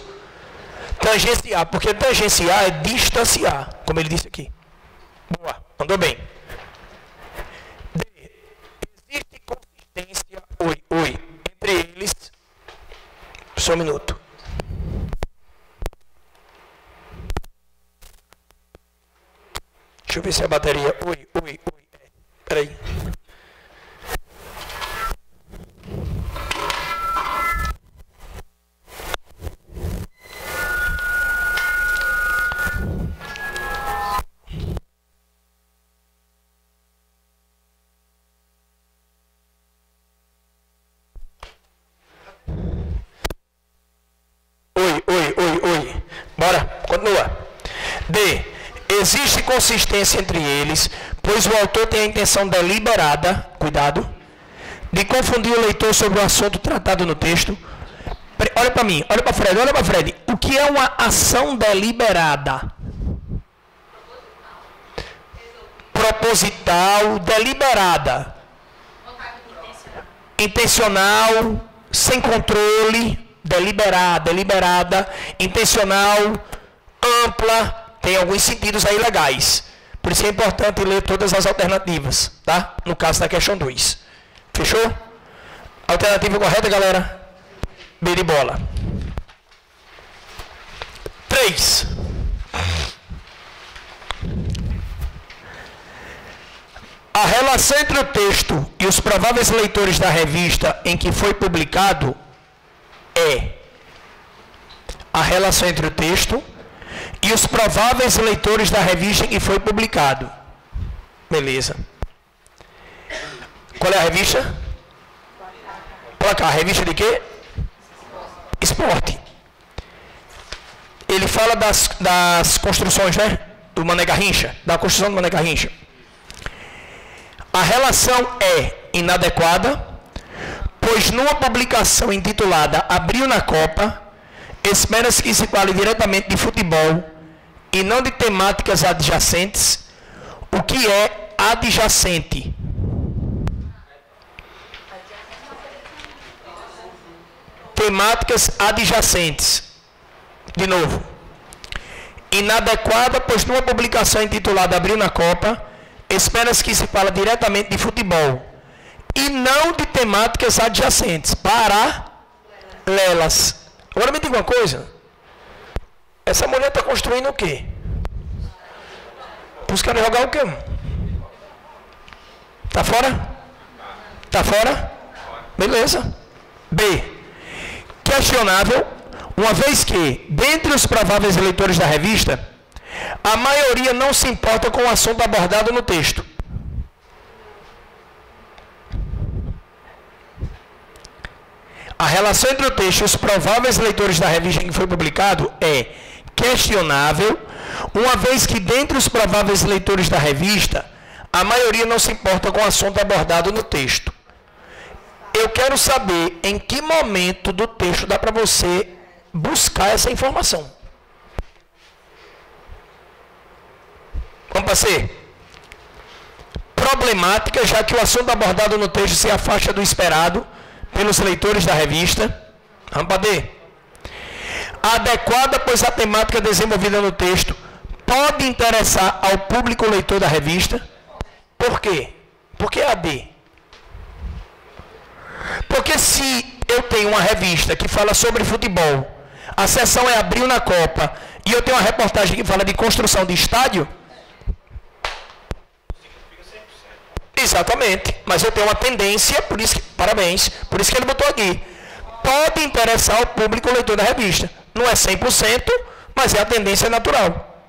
Speaker 1: Tangenciar. Porque tangenciar é distanciar, como ele disse aqui. Boa, andou bem. D. Existe consistência entre eles. Só um minuto. Deixa eu ver se a bateria... Oi. Peraí. Oi. Bora, continua. D. Existe consistência entre eles, pois o autor tem a intenção deliberada, cuidado, de confundir o leitor sobre o assunto tratado no texto. Olha para mim, olha para Fred. O que é uma ação deliberada? Proposital, deliberada. Intencional, sem controle, deliberada, intencional, ampla. Tem alguns sentidos aí legais. Por isso é importante ler todas as alternativas, tá? No caso da questão 2. Fechou? Alternativa correta, galera? B de bola. 3. A relação entre o texto e os prováveis leitores da revista em que foi publicado é a relação entre o texto e os prováveis leitores da revista em que foi publicado. Beleza. Qual é a revista? Coloca a revista de quê? Esporte. Ele fala das construções, né? Do Mané Garrincha, da construção do Mané Garrincha. A relação é inadequada, pois numa publicação intitulada Abril na Copa, espera-se que se fale diretamente de futebol e não de temáticas adjacentes. O que é adjacente? Temáticas adjacentes. De novo. Inadequada, pois numa publicação intitulada Abril na Copa, espera-se que se fale diretamente de futebol e não de temáticas adjacentes, paralelas. Agora me diga uma coisa. Essa mulher está construindo o quê? Os caras jogar o quê? Tá fora? Tá fora? Beleza. B. Questionável, uma vez que, dentre os prováveis leitores da revista, a maioria não se importa com o assunto abordado no texto. A relação entre o texto e os prováveis leitores da revista em que foi publicado é questionável, uma vez que, dentre os prováveis leitores da revista, a maioria não se importa com o assunto abordado no texto. Eu quero saber em que momento do texto dá para você buscar essa informação. Vamos para C. Problemática, já que o assunto abordado no texto se afasta do esperado pelos leitores da revista. Vamos para D. Adequada, pois a temática desenvolvida no texto pode interessar ao público leitor da revista. Por quê? Por que a D? Porque se eu tenho uma revista que fala sobre futebol, a seção é Abril na Copa, e eu tenho uma reportagem que fala de construção de estádio, exatamente, mas eu tenho uma tendência, por isso que, parabéns, por isso que ele botou aqui, pode interessar ao público leitor da revista. Não é 100%, mas é a tendência natural.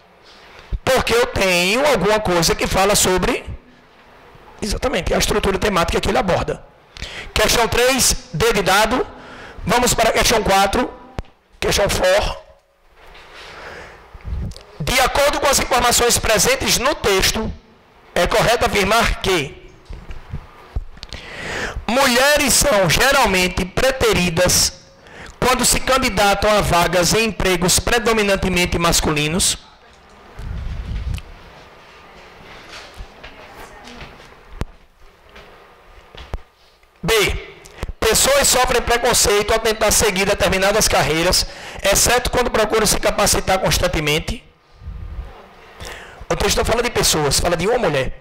Speaker 1: Porque eu tenho alguma coisa que fala sobre, exatamente, a estrutura temática que ele aborda. Questão 3, D de dado. Vamos para a questão 4, questão 4. De acordo com as informações presentes no texto, é correto afirmar que mulheres são geralmente preteridas quando se candidatam a vagas em empregos predominantemente masculinos. B. Pessoas sofrem preconceito ao tentar seguir determinadas carreiras, exceto quando procuram se capacitar constantemente. O texto não fala de pessoas, fala de uma mulher.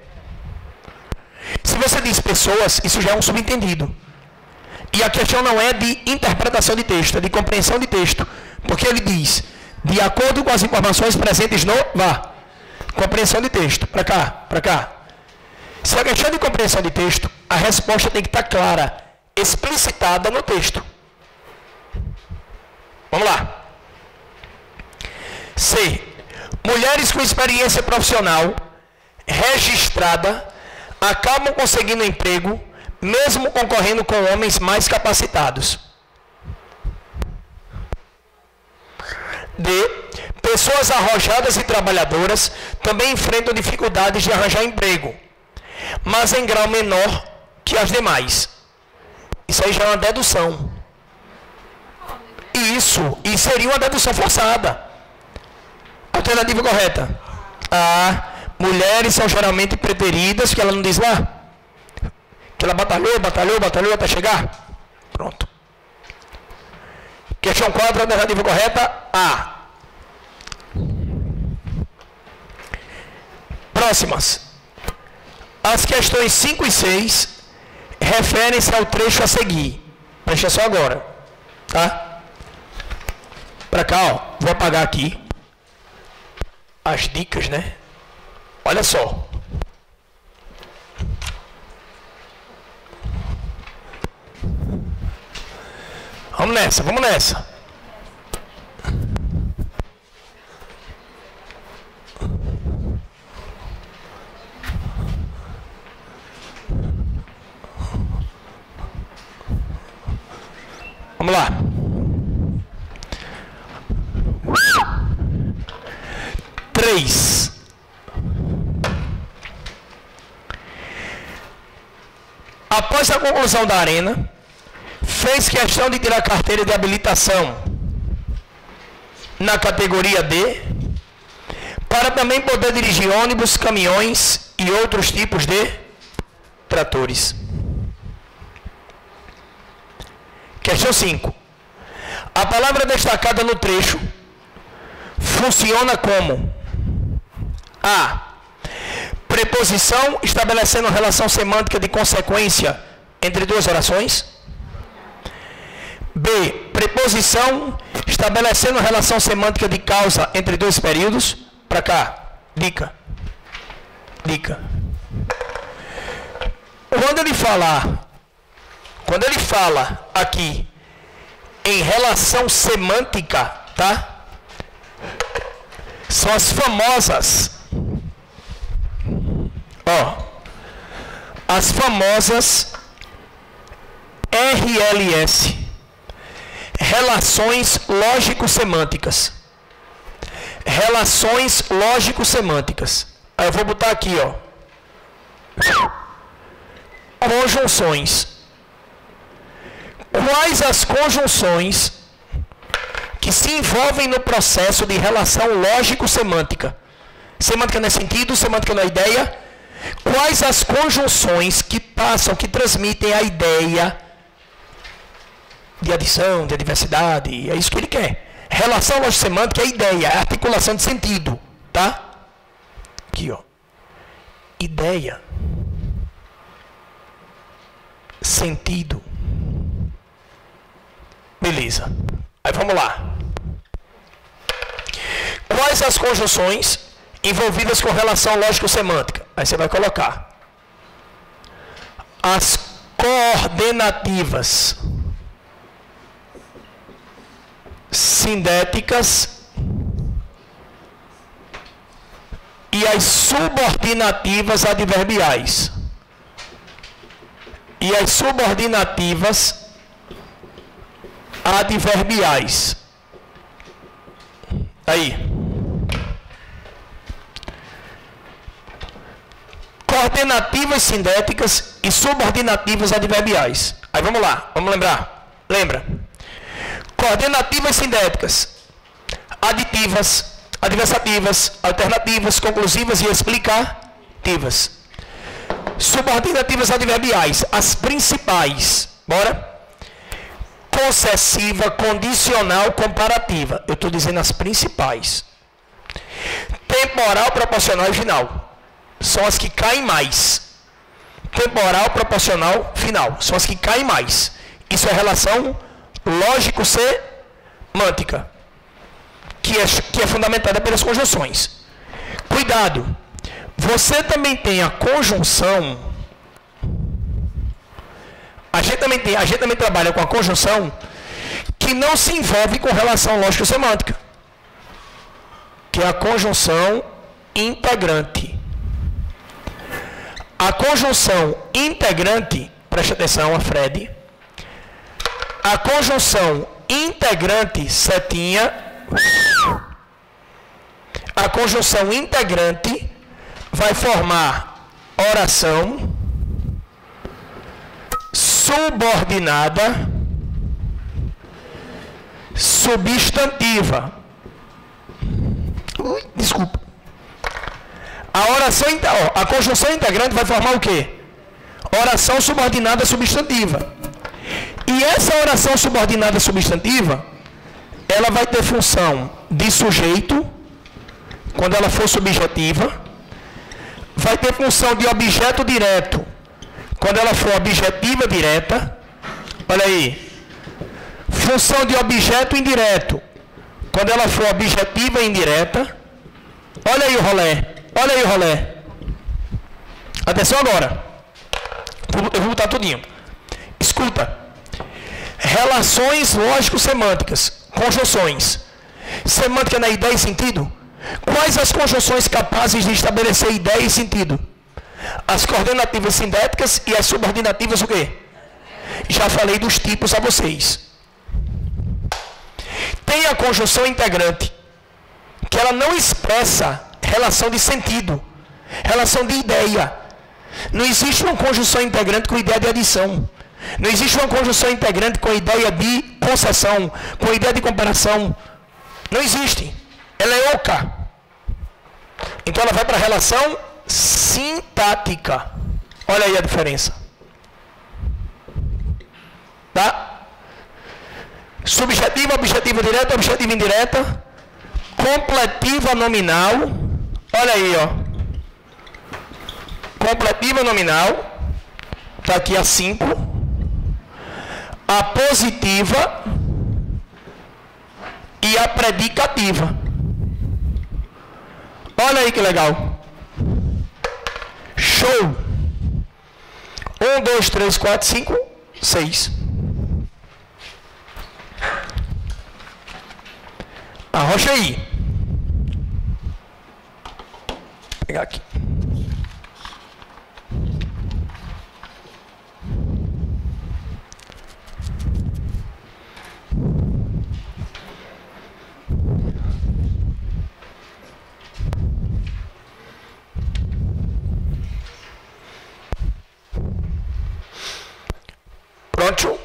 Speaker 1: Se você diz pessoas, isso já é um subentendido. E a questão não é de interpretação de texto, é de compreensão de texto. Porque ele diz, de acordo com as informações presentes no... compreensão de texto. Para cá, para cá. Se a questão de compreensão de texto, a resposta tem que estar clara, explicitada no texto. Vamos lá. C. Mulheres com experiência profissional registrada acabam conseguindo emprego, mesmo concorrendo com homens mais capacitados. D. Pessoas arrojadas e trabalhadoras também enfrentam dificuldades de arranjar emprego, mas em grau menor que as demais. Isso aí já é uma dedução. E seria uma dedução forçada. Alternativa correta. A. Mulheres são geralmente preteridas, que ela não diz lá? Que ela batalhou até chegar? Pronto. Questão 4, alternativa correta, A. Próximas. As questões 5 e 6 referem-se ao trecho a seguir. Presta só agora. Tá? Para cá, ó. Vou apagar aqui as dicas, né? Olha só. Vamos nessa, vamos nessa. Vamos lá. Três. Após a conclusão da arena, fez questão de tirar carteira de habilitação na categoria D, para também poder dirigir ônibus, caminhões e outros tipos de tratores. Questão 5. A palavra destacada no trecho funciona como A. Preposição estabelecendo relação semântica de consequência entre duas orações. B. Preposição estabelecendo relação semântica de causa entre dois períodos. Para cá. Dica. Quando ele fala aqui em relação semântica, tá? São as famosas, as famosas RLS, relações lógico-semânticas. Relações lógico-semânticas. Aí eu vou botar aqui, ó. Conjunções. Quais as conjunções que se envolvem no processo de relação lógico-semântica? Semântica não é sentido, semântica não é ideia. Quais as conjunções que passam, que transmitem a ideia de adição, de diversidade? É isso que ele quer. Relação lógico-semântica é ideia, é articulação de sentido, tá? Aqui, ó. Ideia. Sentido. Beleza. Aí vamos lá. Quais as conjunções envolvidas com relação lógico-semântica? Aí você vai colocar as coordenativas sindéticas e as subordinativas adverbiais. E as subordinativas adverbiais. Aí. Coordenativas sindéticas e subordinativas adverbiais. Aí vamos lá, vamos lembrar. Lembra? Coordenativas sindéticas, aditivas, adversativas, alternativas, conclusivas e explicativas. Subordinativas adverbiais, as principais. Bora? Concessiva, condicional, comparativa. Eu estou dizendo as principais. Temporal, proporcional e final. São as que caem mais. Temporal, proporcional, final. São as que caem mais. Isso é relação lógico-semântica, que é fundamentada pelas conjunções. Cuidado. Você também tem a conjunção. A gente também trabalha com a conjunção que não se envolve com relação lógico-semântica, que é a conjunção integrante. A conjunção integrante, preste atenção, a Fred. A conjunção integrante, setinha, A conjunção integrante vai formar oração subordinada substantiva. Desculpa. A conjunção integrante vai formar o quê? Oração subordinada substantiva. E essa oração subordinada substantiva, ela vai ter função de sujeito, quando ela for subjetiva, vai ter função de objeto direto, quando ela for objetiva direta. Olha aí. Função de objeto indireto, quando ela for objetiva indireta. Olha aí o rolé. Olha aí o rolé. Atenção agora. Eu vou botar tudinho. Escuta. Relações lógico-semânticas. Conjunções. Semântica na ideia e sentido. Quais as conjunções capazes de estabelecer ideia e sentido? As coordenativas sintéticas e as subordinativas o quê? Já falei dos tipos a vocês. Tem a conjunção integrante, que ela não expressa relação de sentido, relação de ideia. Não existe uma conjunção integrante com ideia de adição. Não existe uma conjunção integrante com ideia de concessão, com ideia de comparação. Não existe. Ela é oca. Então ela vai para a relação sintática. Olha aí a diferença. Tá? Subjetiva, objetiva direta, objetiva indireta. Completiva nominal. Olha aí, ó. Completiva nominal. Está aqui a 5. A positiva e a predicativa. Olha aí que legal. Show. 1, 2, 3, 4, 5, 6. Arrocha aí. Vou pegar aqui. Pronto.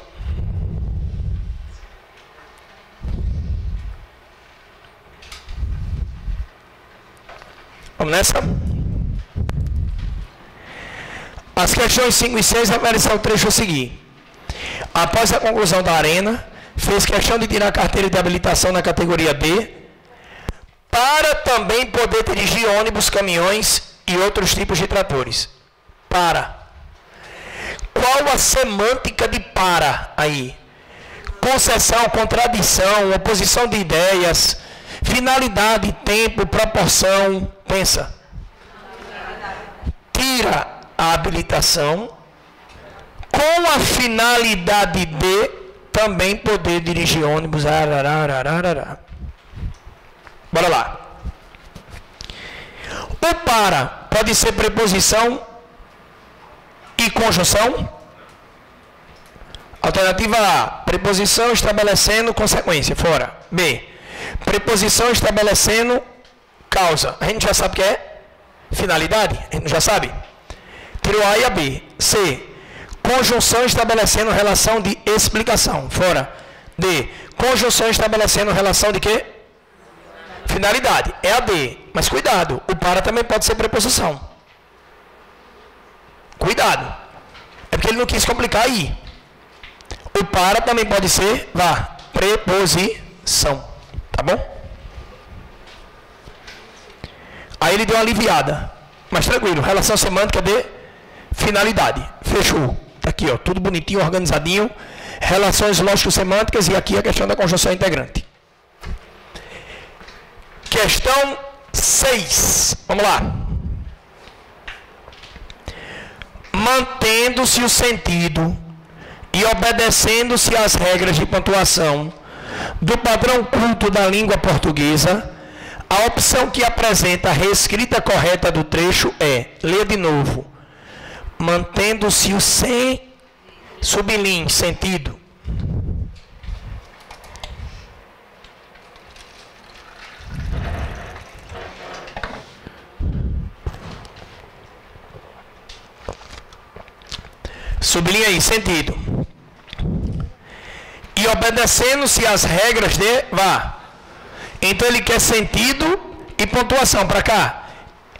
Speaker 1: Vamos nessa? As questões 5 e 6 referem ao trecho a seguir. Após a conclusão da arena, fez questão de tirar a carteira de habilitação na categoria B, para também poder dirigir ônibus, caminhões e outros tipos de tratores. Para. Qual a semântica de para aí? Concessão, contradição, oposição de ideias, finalidade, tempo, proporção. Pensa. Tira a habilitação com a finalidade de também poder dirigir ônibus. Bora lá. O para pode ser preposição e conjunção. Alternativa A, preposição estabelecendo consequência, fora. B, preposição estabelecendo causa. A gente já sabe o que é finalidade? A gente já sabe? Tirou A e a B. C, conjunção estabelecendo relação de explicação, fora. D, conjunção estabelecendo relação de quê? Finalidade. É a D. Mas cuidado, o para também pode ser preposição. Cuidado. É porque ele não quis complicar aí. O para também pode ser, preposição. Tá bom? Aí ele deu uma aliviada. Mas tranquilo, relação semântica de finalidade. Fechou. Tá aqui, ó, tudo bonitinho, organizadinho. Relações lógico-semânticas e aqui a questão da conjunção integrante. Questão 6. Vamos lá. Mantendo-se o sentido e obedecendo-se às regras de pontuação do padrão culto da língua portuguesa, a opção que apresenta a reescrita correta do trecho é, lê de novo, mantendo-se o sentido. Sublinha aí, sentido. E obedecendo-se às regras de vá. Então ele quer sentido e pontuação. Para cá.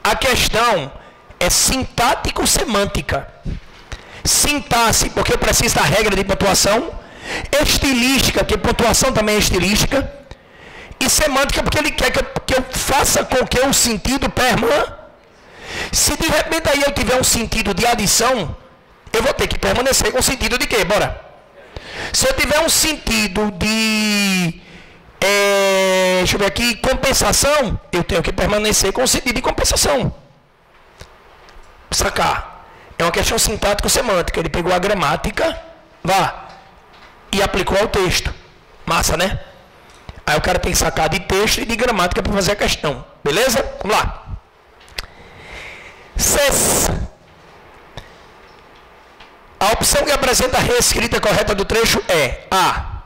Speaker 1: A questão é sintático-semântica. Sintaxe, porque precisa da regra de pontuação. Estilística, porque pontuação também é estilística. E semântica, porque ele quer que eu faça com que o sentido permaneça. Se de repente aí eu tiver um sentido de adição, eu vou ter que permanecer com o sentido de quê? Bora. Se eu tiver um sentido de, deixa eu ver aqui, compensação, eu tenho que permanecer com o sentido de compensação. Sacar. É uma questão sintático-semântica. Ele pegou a gramática, vá, e aplicou ao texto. Massa, né? Aí o cara tem que sacar de texto e de gramática para fazer a questão. Beleza? Vamos lá. CES. A opção que apresenta a reescrita correta do trecho é A.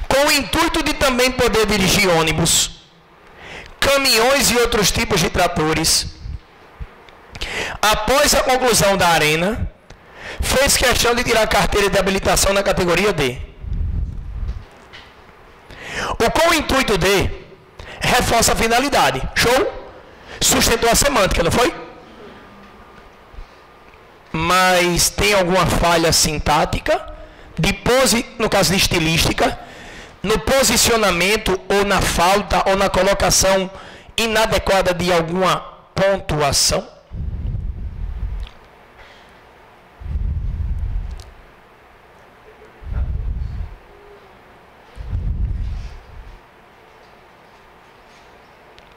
Speaker 1: Com o intuito de também poder dirigir ônibus, caminhões e outros tipos de tratores, após a conclusão da arena, fez questão de tirar a carteira de habilitação na categoria D. O com o intuito de reforça a finalidade. Show? Sustentou a semântica, não foi? Mas tem alguma falha sintática, no caso de estilística, no posicionamento ou na falta ou na colocação inadequada de alguma pontuação?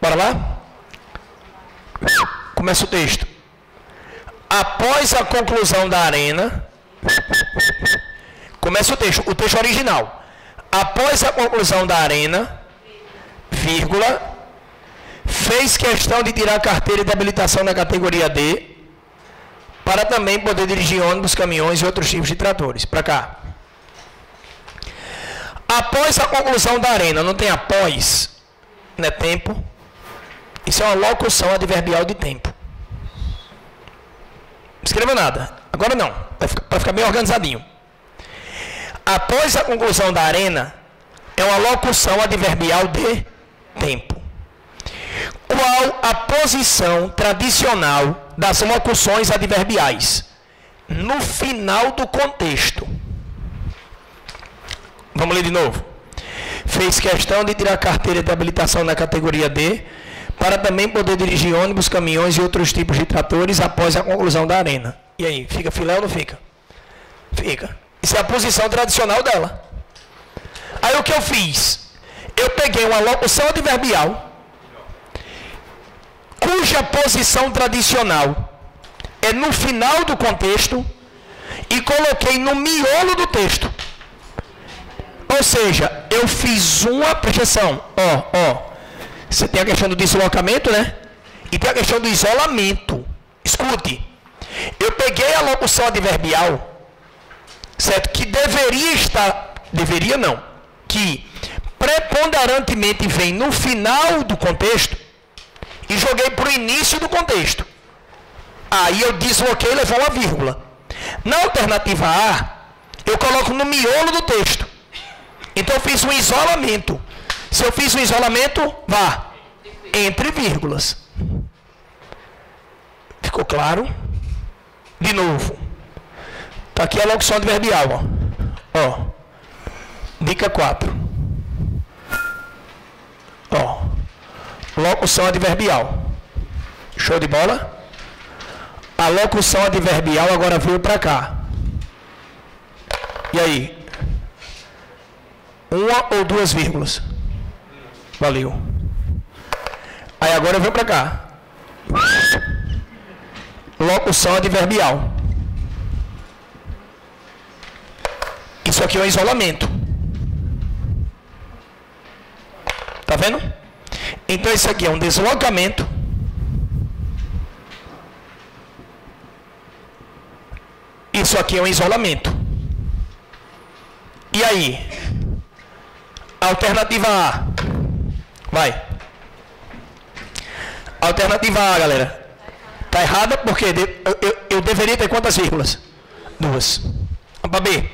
Speaker 1: Bora lá? Começa o texto. Após a conclusão da arena, começa o texto original. Após a conclusão da arena, vírgula, fez questão de tirar a carteira de habilitação na categoria D, para também poder dirigir ônibus, caminhões e outros tipos de tratores. Para cá. Após a conclusão da arena, não tem após, não é tempo. Isso é uma locução adverbial de tempo. Não escreva nada. Agora não. Para ficar bem organizadinho. Após a conclusão da arena, é uma locução adverbial de tempo. Qual a posição tradicional das locuções adverbiais? No final do contexto. Vamos ler de novo. Fez questão de tirar a carteira de habilitação na categoria D, para também poder dirigir ônibus, caminhões e outros tipos de tratores após a conclusão da arena. E aí, fica filé ou não fica? Fica. Isso é a posição tradicional dela. Aí o que eu fiz? Eu peguei uma locução adverbial, cuja posição tradicional é no final do contexto, e coloquei no miolo do texto. Ou seja, eu fiz uma projeção. Você tem a questão do deslocamento, né? E tem a questão do isolamento. Escute. Eu peguei a locução adverbial, certo? Que deveria estar... Deveria não. Que preponderantemente vem no final do contexto e joguei para o início do contexto. Aí eu desloquei e levou uma vírgula. Na alternativa A, eu coloco no miolo do texto. Então eu fiz um isolamento. Se eu fiz um isolamento, vá entre vírgulas. Ficou claro? De novo. Está aqui a locução adverbial. Dica 4. Locução adverbial. Show de bola? A locução adverbial agora veio para cá. E aí? Uma ou duas vírgulas? Valeu. Aí agora eu venho para cá. Locução adverbial. Isso aqui é um isolamento. Tá vendo? Então isso aqui é um deslocamento. Isso aqui é um isolamento. E aí? Alternativa A. Vai. Alternativa A, galera. Tá errada porque eu deveria ter quantas vírgulas? 2. Vamos para B.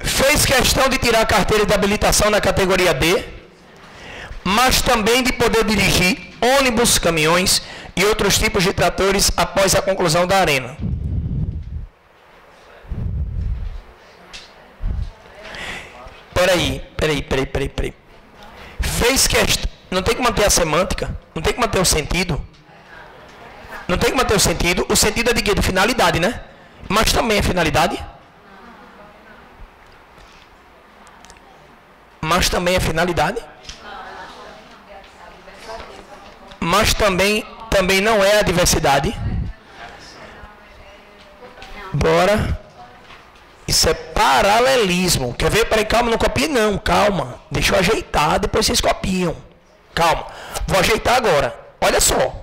Speaker 1: Fez questão de tirar a carteira de habilitação na categoria D, mas também de poder dirigir ônibus, caminhões e outros tipos de tratores após a conclusão da arena. Peraí. Fez questão. Não tem que manter a semântica? Não tem que manter o sentido? Não tem que manter o sentido? O sentido é de quê? De finalidade, né? Mas também é finalidade? Mas também é finalidade? Mas também não é a diversidade? Bora. Isso é paralelismo. Quer ver? Peraí, calma, não copie não. Calma. Deixa eu ajeitar, depois vocês copiam. Calma. Vou ajeitar agora. Olha só.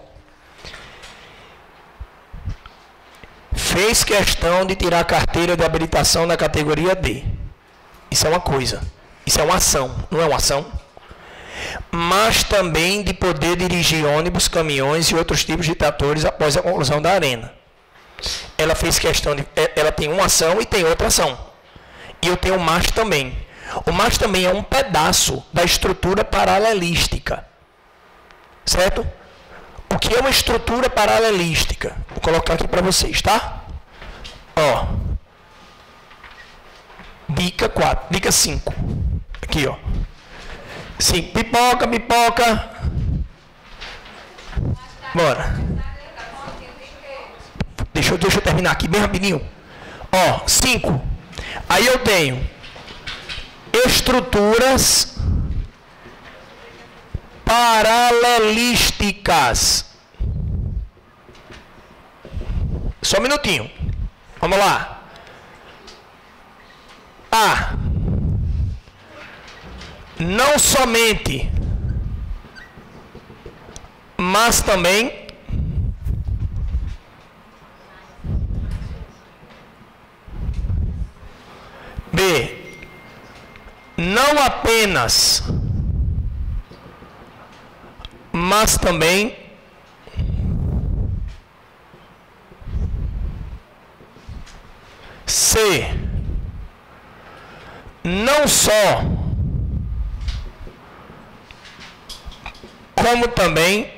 Speaker 1: Fez questão de tirar a carteira de habilitação na categoria D. Isso é uma coisa. Isso é uma ação. Não é uma ação? Mas também de poder dirigir ônibus, caminhões e outros tipos de tratores após a conclusão da arena. Ela fez questão de... Ela tem uma ação e tem outra ação. E eu tenho o mas também. O mas também é um pedaço da estrutura paralelística. Certo? O que é uma estrutura paralelística? Vou colocar aqui para vocês, tá? Ó. Dica 4. Dica 5. Aqui, ó. Sim. Pipoca. Bora. Deixa eu terminar aqui bem rapidinho. Ó, 5. Aí eu tenho estruturas paralelísticas. Só um minutinho. Vamos lá. A. Não somente, mas também B. Não apenas, mas também C. Não só, como também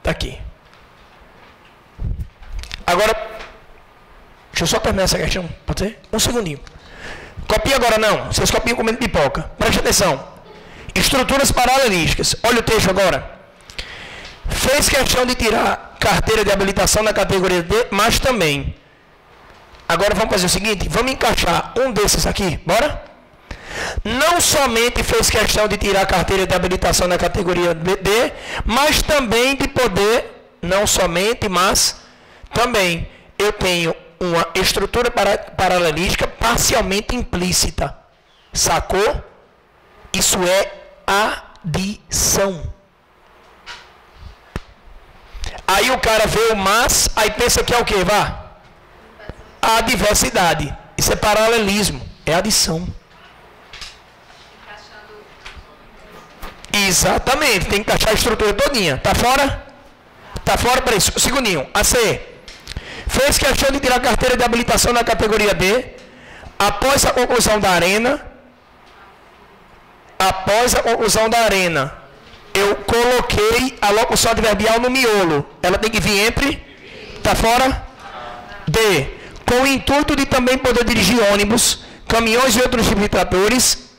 Speaker 1: tá aqui. Agora, deixa eu só terminar essa questão, pode ser? Um segundinho. Copia agora não, vocês copiam comendo pipoca. Preste atenção. Estruturas paralelísticas. Olha o texto agora. Fez questão de tirar carteira de habilitação na categoria D, mas também. Agora vamos fazer o seguinte, vamos encaixar um desses aqui, bora? Não somente fez questão de tirar a carteira de habilitação na categoria D, mas também de poder, não somente, mas também, eu tenho uma estrutura paralelística parcialmente implícita. Sacou? Isso é adição. Aí o cara vê o mas, aí pensa que é o quê? Vá? A diversidade. Isso é paralelismo. É adição. Exatamente. Tem que encaixar a estrutura todinha. Tá fora? Tá fora para isso. Segundinho. A C. Fez questão de tirar a carteira de habilitação na categoria D. Após a conclusão da arena. Após a conclusão da arena. Eu coloquei a locução adverbial no miolo. Ela tem que vir entre. Tá fora? D. Com o intuito de também poder dirigir ônibus, caminhões e outros tipos de tratores,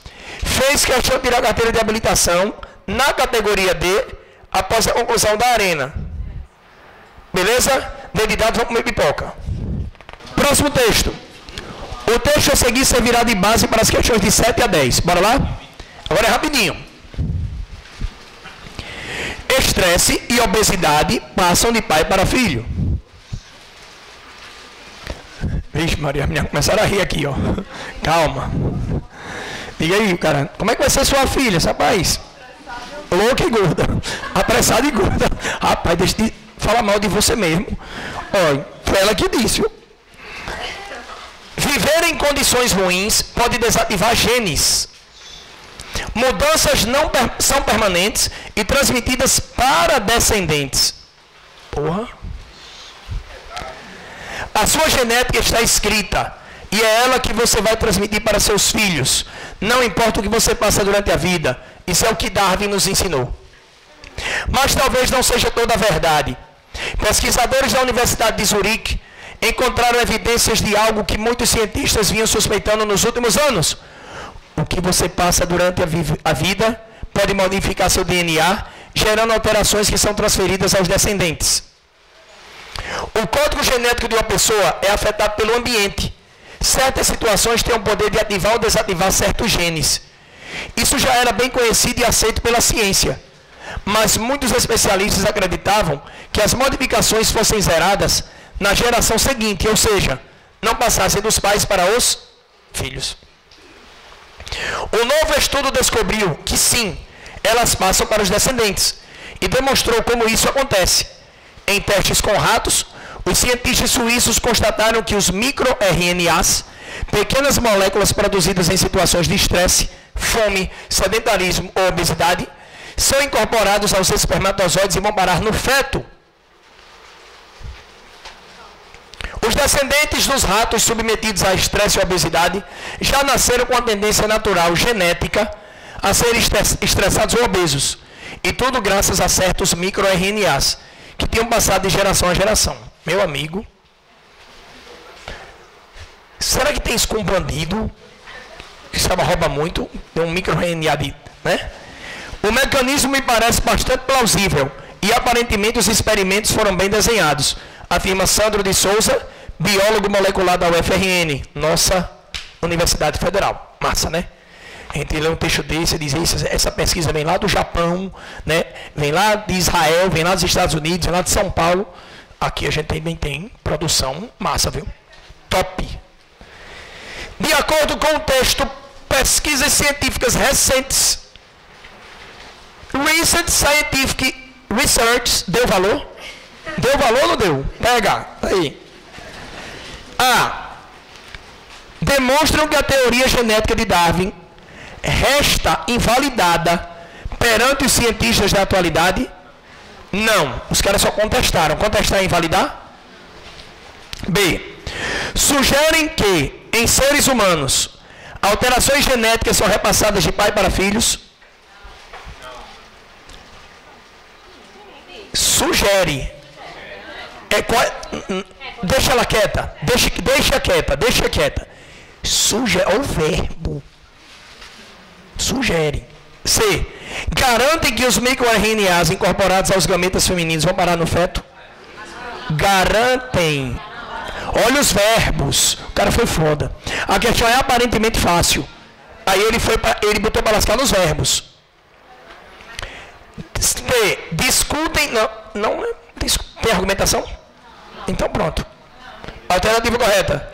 Speaker 1: fez questão de tirar a carteira de habilitação na categoria D, após a conclusão da arena. Beleza? D de dados, vamos comer pipoca. Próximo texto. O texto a seguir servirá de base para as questões de 7 a 10. Bora lá? Agora é rapidinho. Estresse e obesidade passam de pai para filho. Vixe, Maria, a menina começaram a rir aqui, ó. Calma. Diga aí, cara, como é que vai ser sua filha, rapaz? Louca e gorda. Apressada e gorda. Rapaz, deixa de falar mal de você mesmo. Olha, foi ela que disse. Viver em condições ruins pode desativar genes. Mudanças não são permanentes e transmitidas para descendentes. Porra. A sua genética está escrita e é ela que você vai transmitir para seus filhos. Não importa o que você passa durante a vida. Isso é o que Darwin nos ensinou. Mas talvez não seja toda a verdade. Pesquisadores da Universidade de Zurique encontraram evidências de algo que muitos cientistas vinham suspeitando nos últimos anos. O que você passa durante a vida pode modificar seu DNA, gerando alterações que são transferidas aos descendentes. O código genético de uma pessoa é afetado pelo ambiente. Certas situações têm o poder de ativar ou desativar certos genes. Isso já era bem conhecido e aceito pela ciência. Mas muitos especialistas acreditavam que as modificações fossem zeradas na geração seguinte, ou seja, não passassem dos pais para os filhos. O novo estudo descobriu que sim, elas passam para os descendentes e demonstrou como isso acontece. Em testes com ratos, os cientistas suíços constataram que os microRNAs, pequenas moléculas produzidas em situações de estresse, fome, sedentarismo ou obesidade, são incorporados aos espermatozoides e vão parar no feto. Os descendentes dos ratos submetidos a estresse e obesidade já nasceram com a tendência natural genética a serem estressados ou obesos. E tudo graças a certos microRNAs que tinham passado de geração a geração. Meu amigo, será que tem isso com um bandido que sabe, rouba muito? Tem um microRNA, né? O mecanismo me parece bastante plausível e aparentemente os experimentos foram bem desenhados, afirma Sandro de Souza, biólogo molecular da UFRN, nossa Universidade Federal. Massa, né? A gente lê um texto desse e diz, essa pesquisa vem lá do Japão, né? Vem lá de Israel, vem lá dos Estados Unidos, vem lá de São Paulo. Aqui a gente também tem produção massa, viu? Top. De acordo com o texto, pesquisas científicas recentes, Recent Scientific Research, deu valor? Deu valor ou não deu? Pega, aí. Demonstram que a teoria genética de Darwin resta invalidada perante os cientistas da atualidade? Não, os caras só contestaram. Contestar é invalidar? B. Sugerem que, em seres humanos, alterações genéticas são repassadas de pai para filhos? Sugere. Deixa ela quieta. Deixa quieta. Sugere. O verbo. Sugere. C. Garantem que os microRNAs incorporados aos gametas femininos vão parar no feto? Garantem. Olha os verbos. O cara foi foda. A questão é aparentemente fácil. Aí ele botou para lascar nos verbos. T. Discutem. Não. Tem argumentação? Então pronto. Alternativa correta.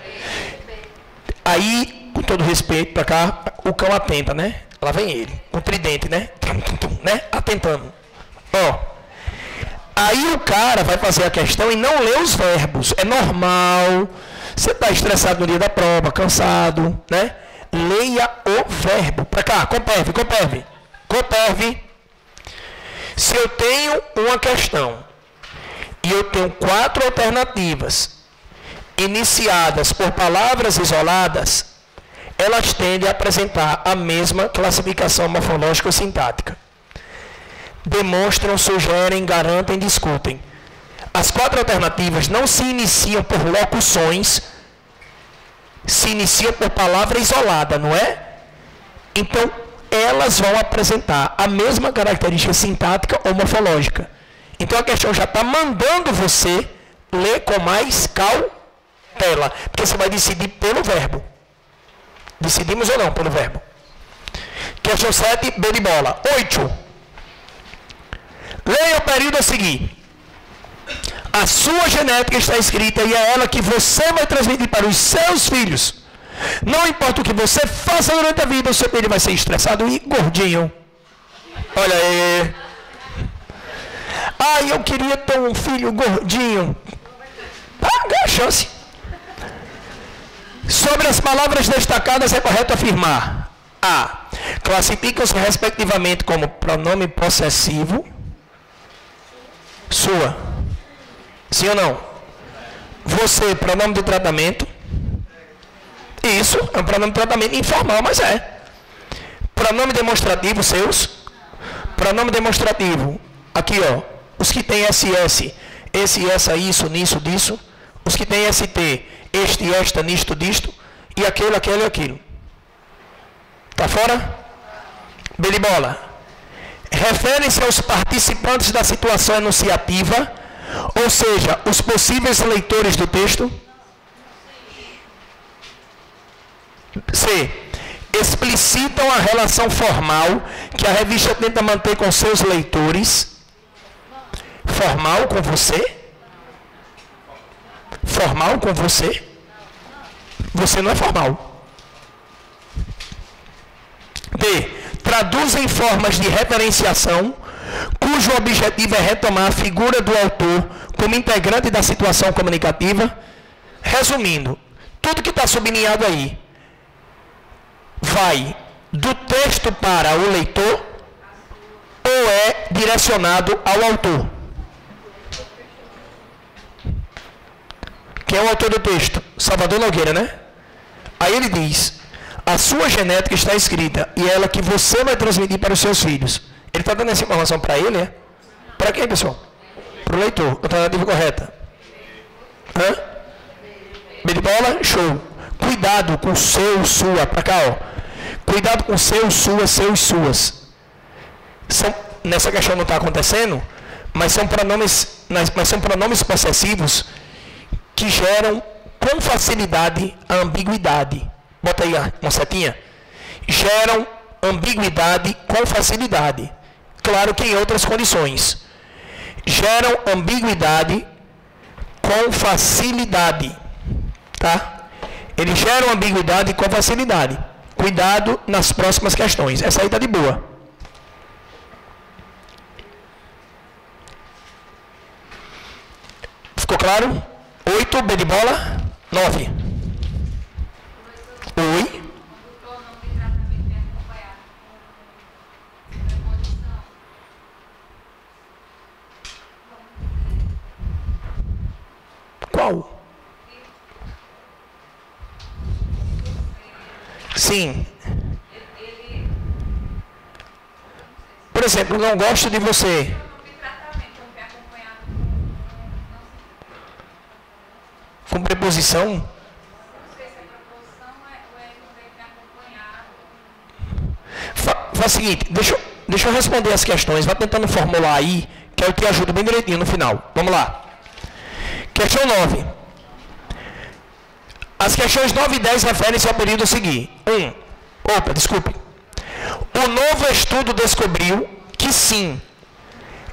Speaker 1: Aí, com todo respeito para cá, o cão atenta, né? Lá vem ele, com o tridente, né? Atentando. Ó. Aí o cara vai fazer a questão e não lê os verbos. É normal. Você está estressado no dia da prova, cansado, né? Leia o verbo. Para cá, comperve. Se eu tenho uma questão e eu tenho 4 alternativas iniciadas por palavras isoladas, elas tendem a apresentar a mesma classificação morfológica ou sintática. Demonstram, sugerem, garantem, discutem. As 4 alternativas não se iniciam por locuções, se iniciam por palavra isolada, não é? Então, elas vão apresentar a mesma característica sintática ou morfológica. Então, a questão já está mandando você ler com mais cautela, porque você vai decidir pelo verbo. Decidimos ou não pelo verbo? Questão 7, B de bola. 8. Leia o período a seguir. A sua genética está escrita e é ela que você vai transmitir para os seus filhos. Não importa o que você faça durante a vida, o seu filho vai ser estressado e gordinho. Olha aí. Eu queria ter um filho gordinho. Ganha a chance. Sobre as palavras destacadas, é correto afirmar: A. Classificam-se respectivamente como pronome possessivo, sua. Sim ou não? Você, pronome de tratamento. Isso, é um pronome de tratamento informal, mas é. Pronome demonstrativo, seus. Pronome demonstrativo, aqui ó, os que tem SS, esse, essa, isso, nisso, disso. Os que tem ST, este, esta, nisto, disto. E aquele, aquele e aquilo. Tá fora? Belibola. Refere-se aos participantes da situação enunciativa, ou seja, os possíveis leitores do texto. C. Explicitam a relação formal que a revista tenta manter com seus leitores. Formal com você? Formal com você? Você não é formal. D. Traduzem formas de referenciação cujo objetivo é retomar a figura do autor como integrante da situação comunicativa. Resumindo, tudo que está sublinhado aí vai do texto para o leitor ou é direcionado ao autor? Quem é o autor do texto? Salvador Nogueira, né? Aí ele diz, a sua genética está escrita e é ela que você vai transmitir para os seus filhos. Ele está dando essa informação para ele, é? Para quem, pessoal? Para o leitor. Alternativa correta. Hã? Beribola? Show. Cuidado com seu, sua. Para cá, ó. Cuidado com seu, sua, seus, suas. Nessa questão não está acontecendo, mas são pronomes possessivos que geram com facilidade a ambiguidade. Bota aí uma setinha. Geram ambiguidade com facilidade. Claro que em outras condições. Geram ambiguidade com facilidade. Tá? Eles geram ambiguidade com facilidade. Cuidado nas próximas questões. Essa aí está de boa. Ficou claro? 8, B de bola. 9. Oi. Qual? Sim. Por exemplo, não gosto de você. Com preposição? Faz o seguinte, deixa eu responder as questões. Vai tentando formular aí, que é o que ajuda bem direitinho no final. Vamos lá. Questão 9. As questões 9 e 10 referem-se ao período a seguir. 1. Desculpe. O novo estudo descobriu que sim,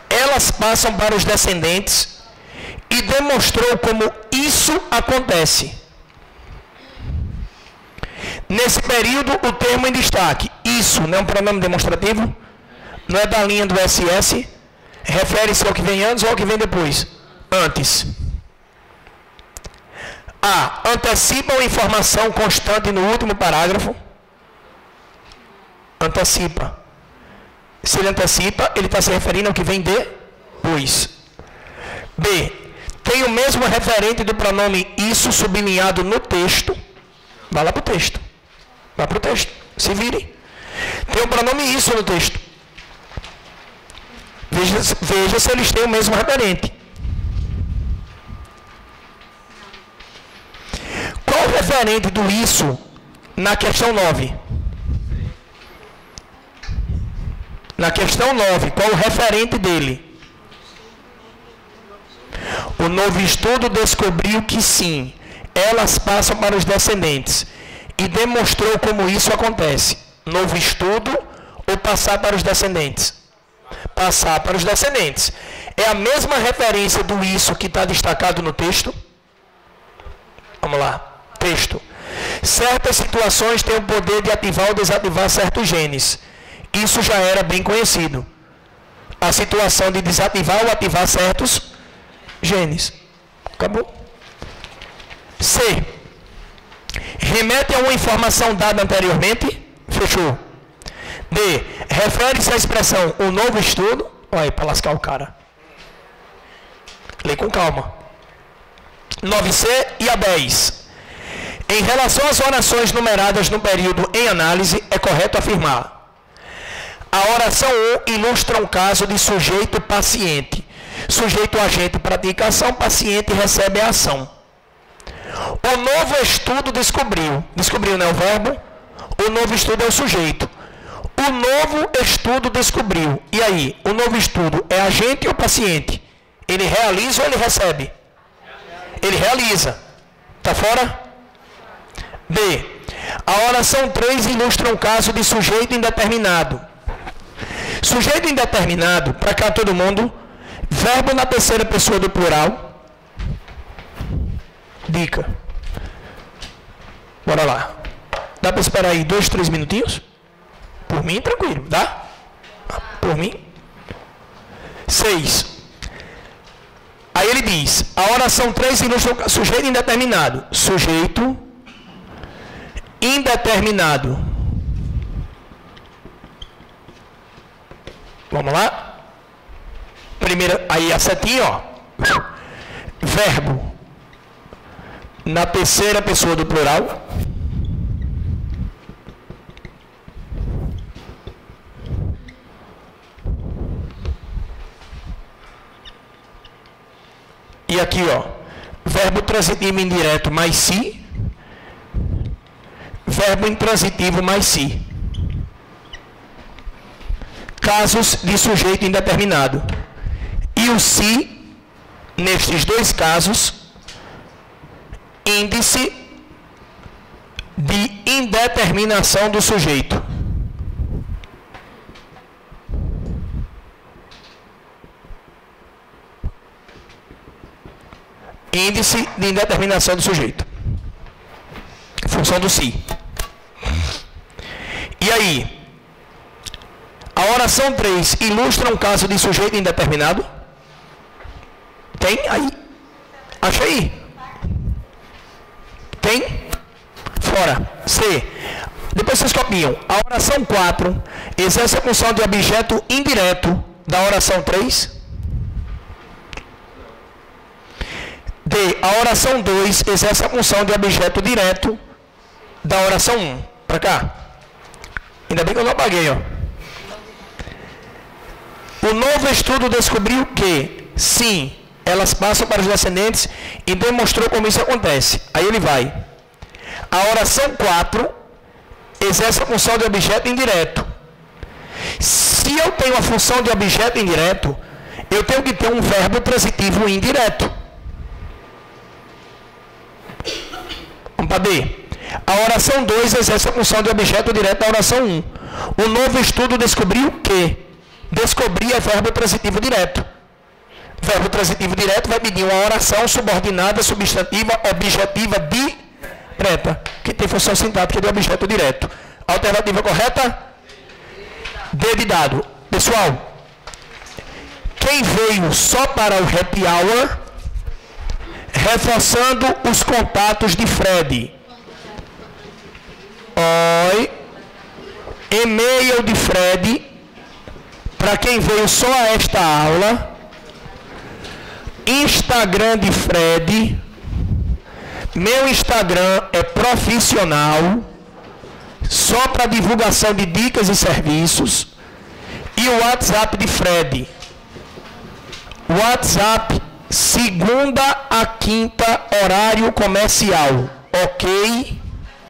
Speaker 1: elas passam para os descendentes e demonstrou como isso acontece. Nesse período, o termo em destaque, isso, não é um pronome demonstrativo? Não é da linha do SS? Refere-se ao que vem antes ou ao que vem depois? Antes. A. Antecipam informação constante no último parágrafo. Antecipa. Se ele antecipa, ele está se referindo ao que vem depois. B. Tem o mesmo referente do pronome isso sublinhado no texto. Vai lá para o texto. Vai para o texto. Se vire. Tem o pronome isso no texto. Veja se eles têm o mesmo referente. Qual o referente do isso na questão 9? Na questão 9, qual o referente dele? O novo estudo descobriu que sim, elas passam para os descendentes e demonstrou como isso acontece. Novo estudo ou passar para os descendentes? Passar para os descendentes. É a mesma referência do isso que está destacado no texto? Vamos lá. Texto. Certas situações têm o poder de ativar ou desativar certos genes. Isso já era bem conhecido. A situação de desativar ou ativar certos genes. Acabou. C. Remete a uma informação dada anteriormente. Fechou. D. Refere-se à expressão o novo estudo. Olha aí, para lascar o cara. Lê com calma. 9C e a 10. Em relação às orações numeradas no período em análise, é correto afirmar: a oração 1 ilustra um caso de sujeito paciente. Sujeito agente pratica a ação, paciente recebe a ação. O novo estudo descobriu, né, o verbo? O novo estudo é o sujeito. O novo estudo descobriu. E aí, o novo estudo é agente ou paciente? Ele realiza ou ele recebe? Ele realiza. Está fora? B. A oração 3 ilustra um caso de sujeito indeterminado. Sujeito indeterminado, para cá todo mundo, verbo na terceira pessoa do plural. Dica. Bora lá. Dá para esperar aí 2, 3 minutinhos? Por mim, tranquilo. Dá? Por mim? 6. Aí ele diz, a oração 3 ilustra sujeito indeterminado. Sujeito indeterminado. Vamos lá? Primeira, aí a setinha, ó. Verbo na terceira pessoa do plural. E aqui, ó, verbo transitivo indireto mais se, verbo intransitivo mais se. Casos de sujeito indeterminado. E o se, nestes dois casos, índice de indeterminação do sujeito. Índice de indeterminação do sujeito. Função do se. E aí, a oração 3 ilustra um caso de sujeito indeterminado? Tem aí? Acha aí? Tem? Fora. C. Depois vocês copiam. A oração 4 exerce a função de objeto indireto da oração 3? D. A oração 2 exerce a função de objeto direto da oração 1. Para cá. Ainda bem que eu não apaguei, ó. O novo estudo descobriu que, sim, elas passam para os descendentes e demonstrou como isso acontece. Aí ele vai. A oração 4 exerce a função de objeto indireto. Se eu tenho a função de objeto indireto, eu tenho que ter um verbo transitivo indireto. Vamos para D. A oração 2 exerce a função de objeto direto da oração 1. O novo estudo descobriu que descobrir é verbo transitivo direto. Verbo transitivo direto vai pedir uma oração subordinada, substantiva, objetiva, direta, que tem função sintática de objeto direto. Alternativa correta? D de dado. Pessoal, quem veio só para o happy hour, reforçando os contatos de Fred. Oi. E-mail de Fred, para quem veio só a esta aula. Instagram de Fred. Meu Instagram é profissional, só para divulgação de dicas e serviços. E o WhatsApp de Fred. WhatsApp, segunda a quinta, horário comercial. Ok?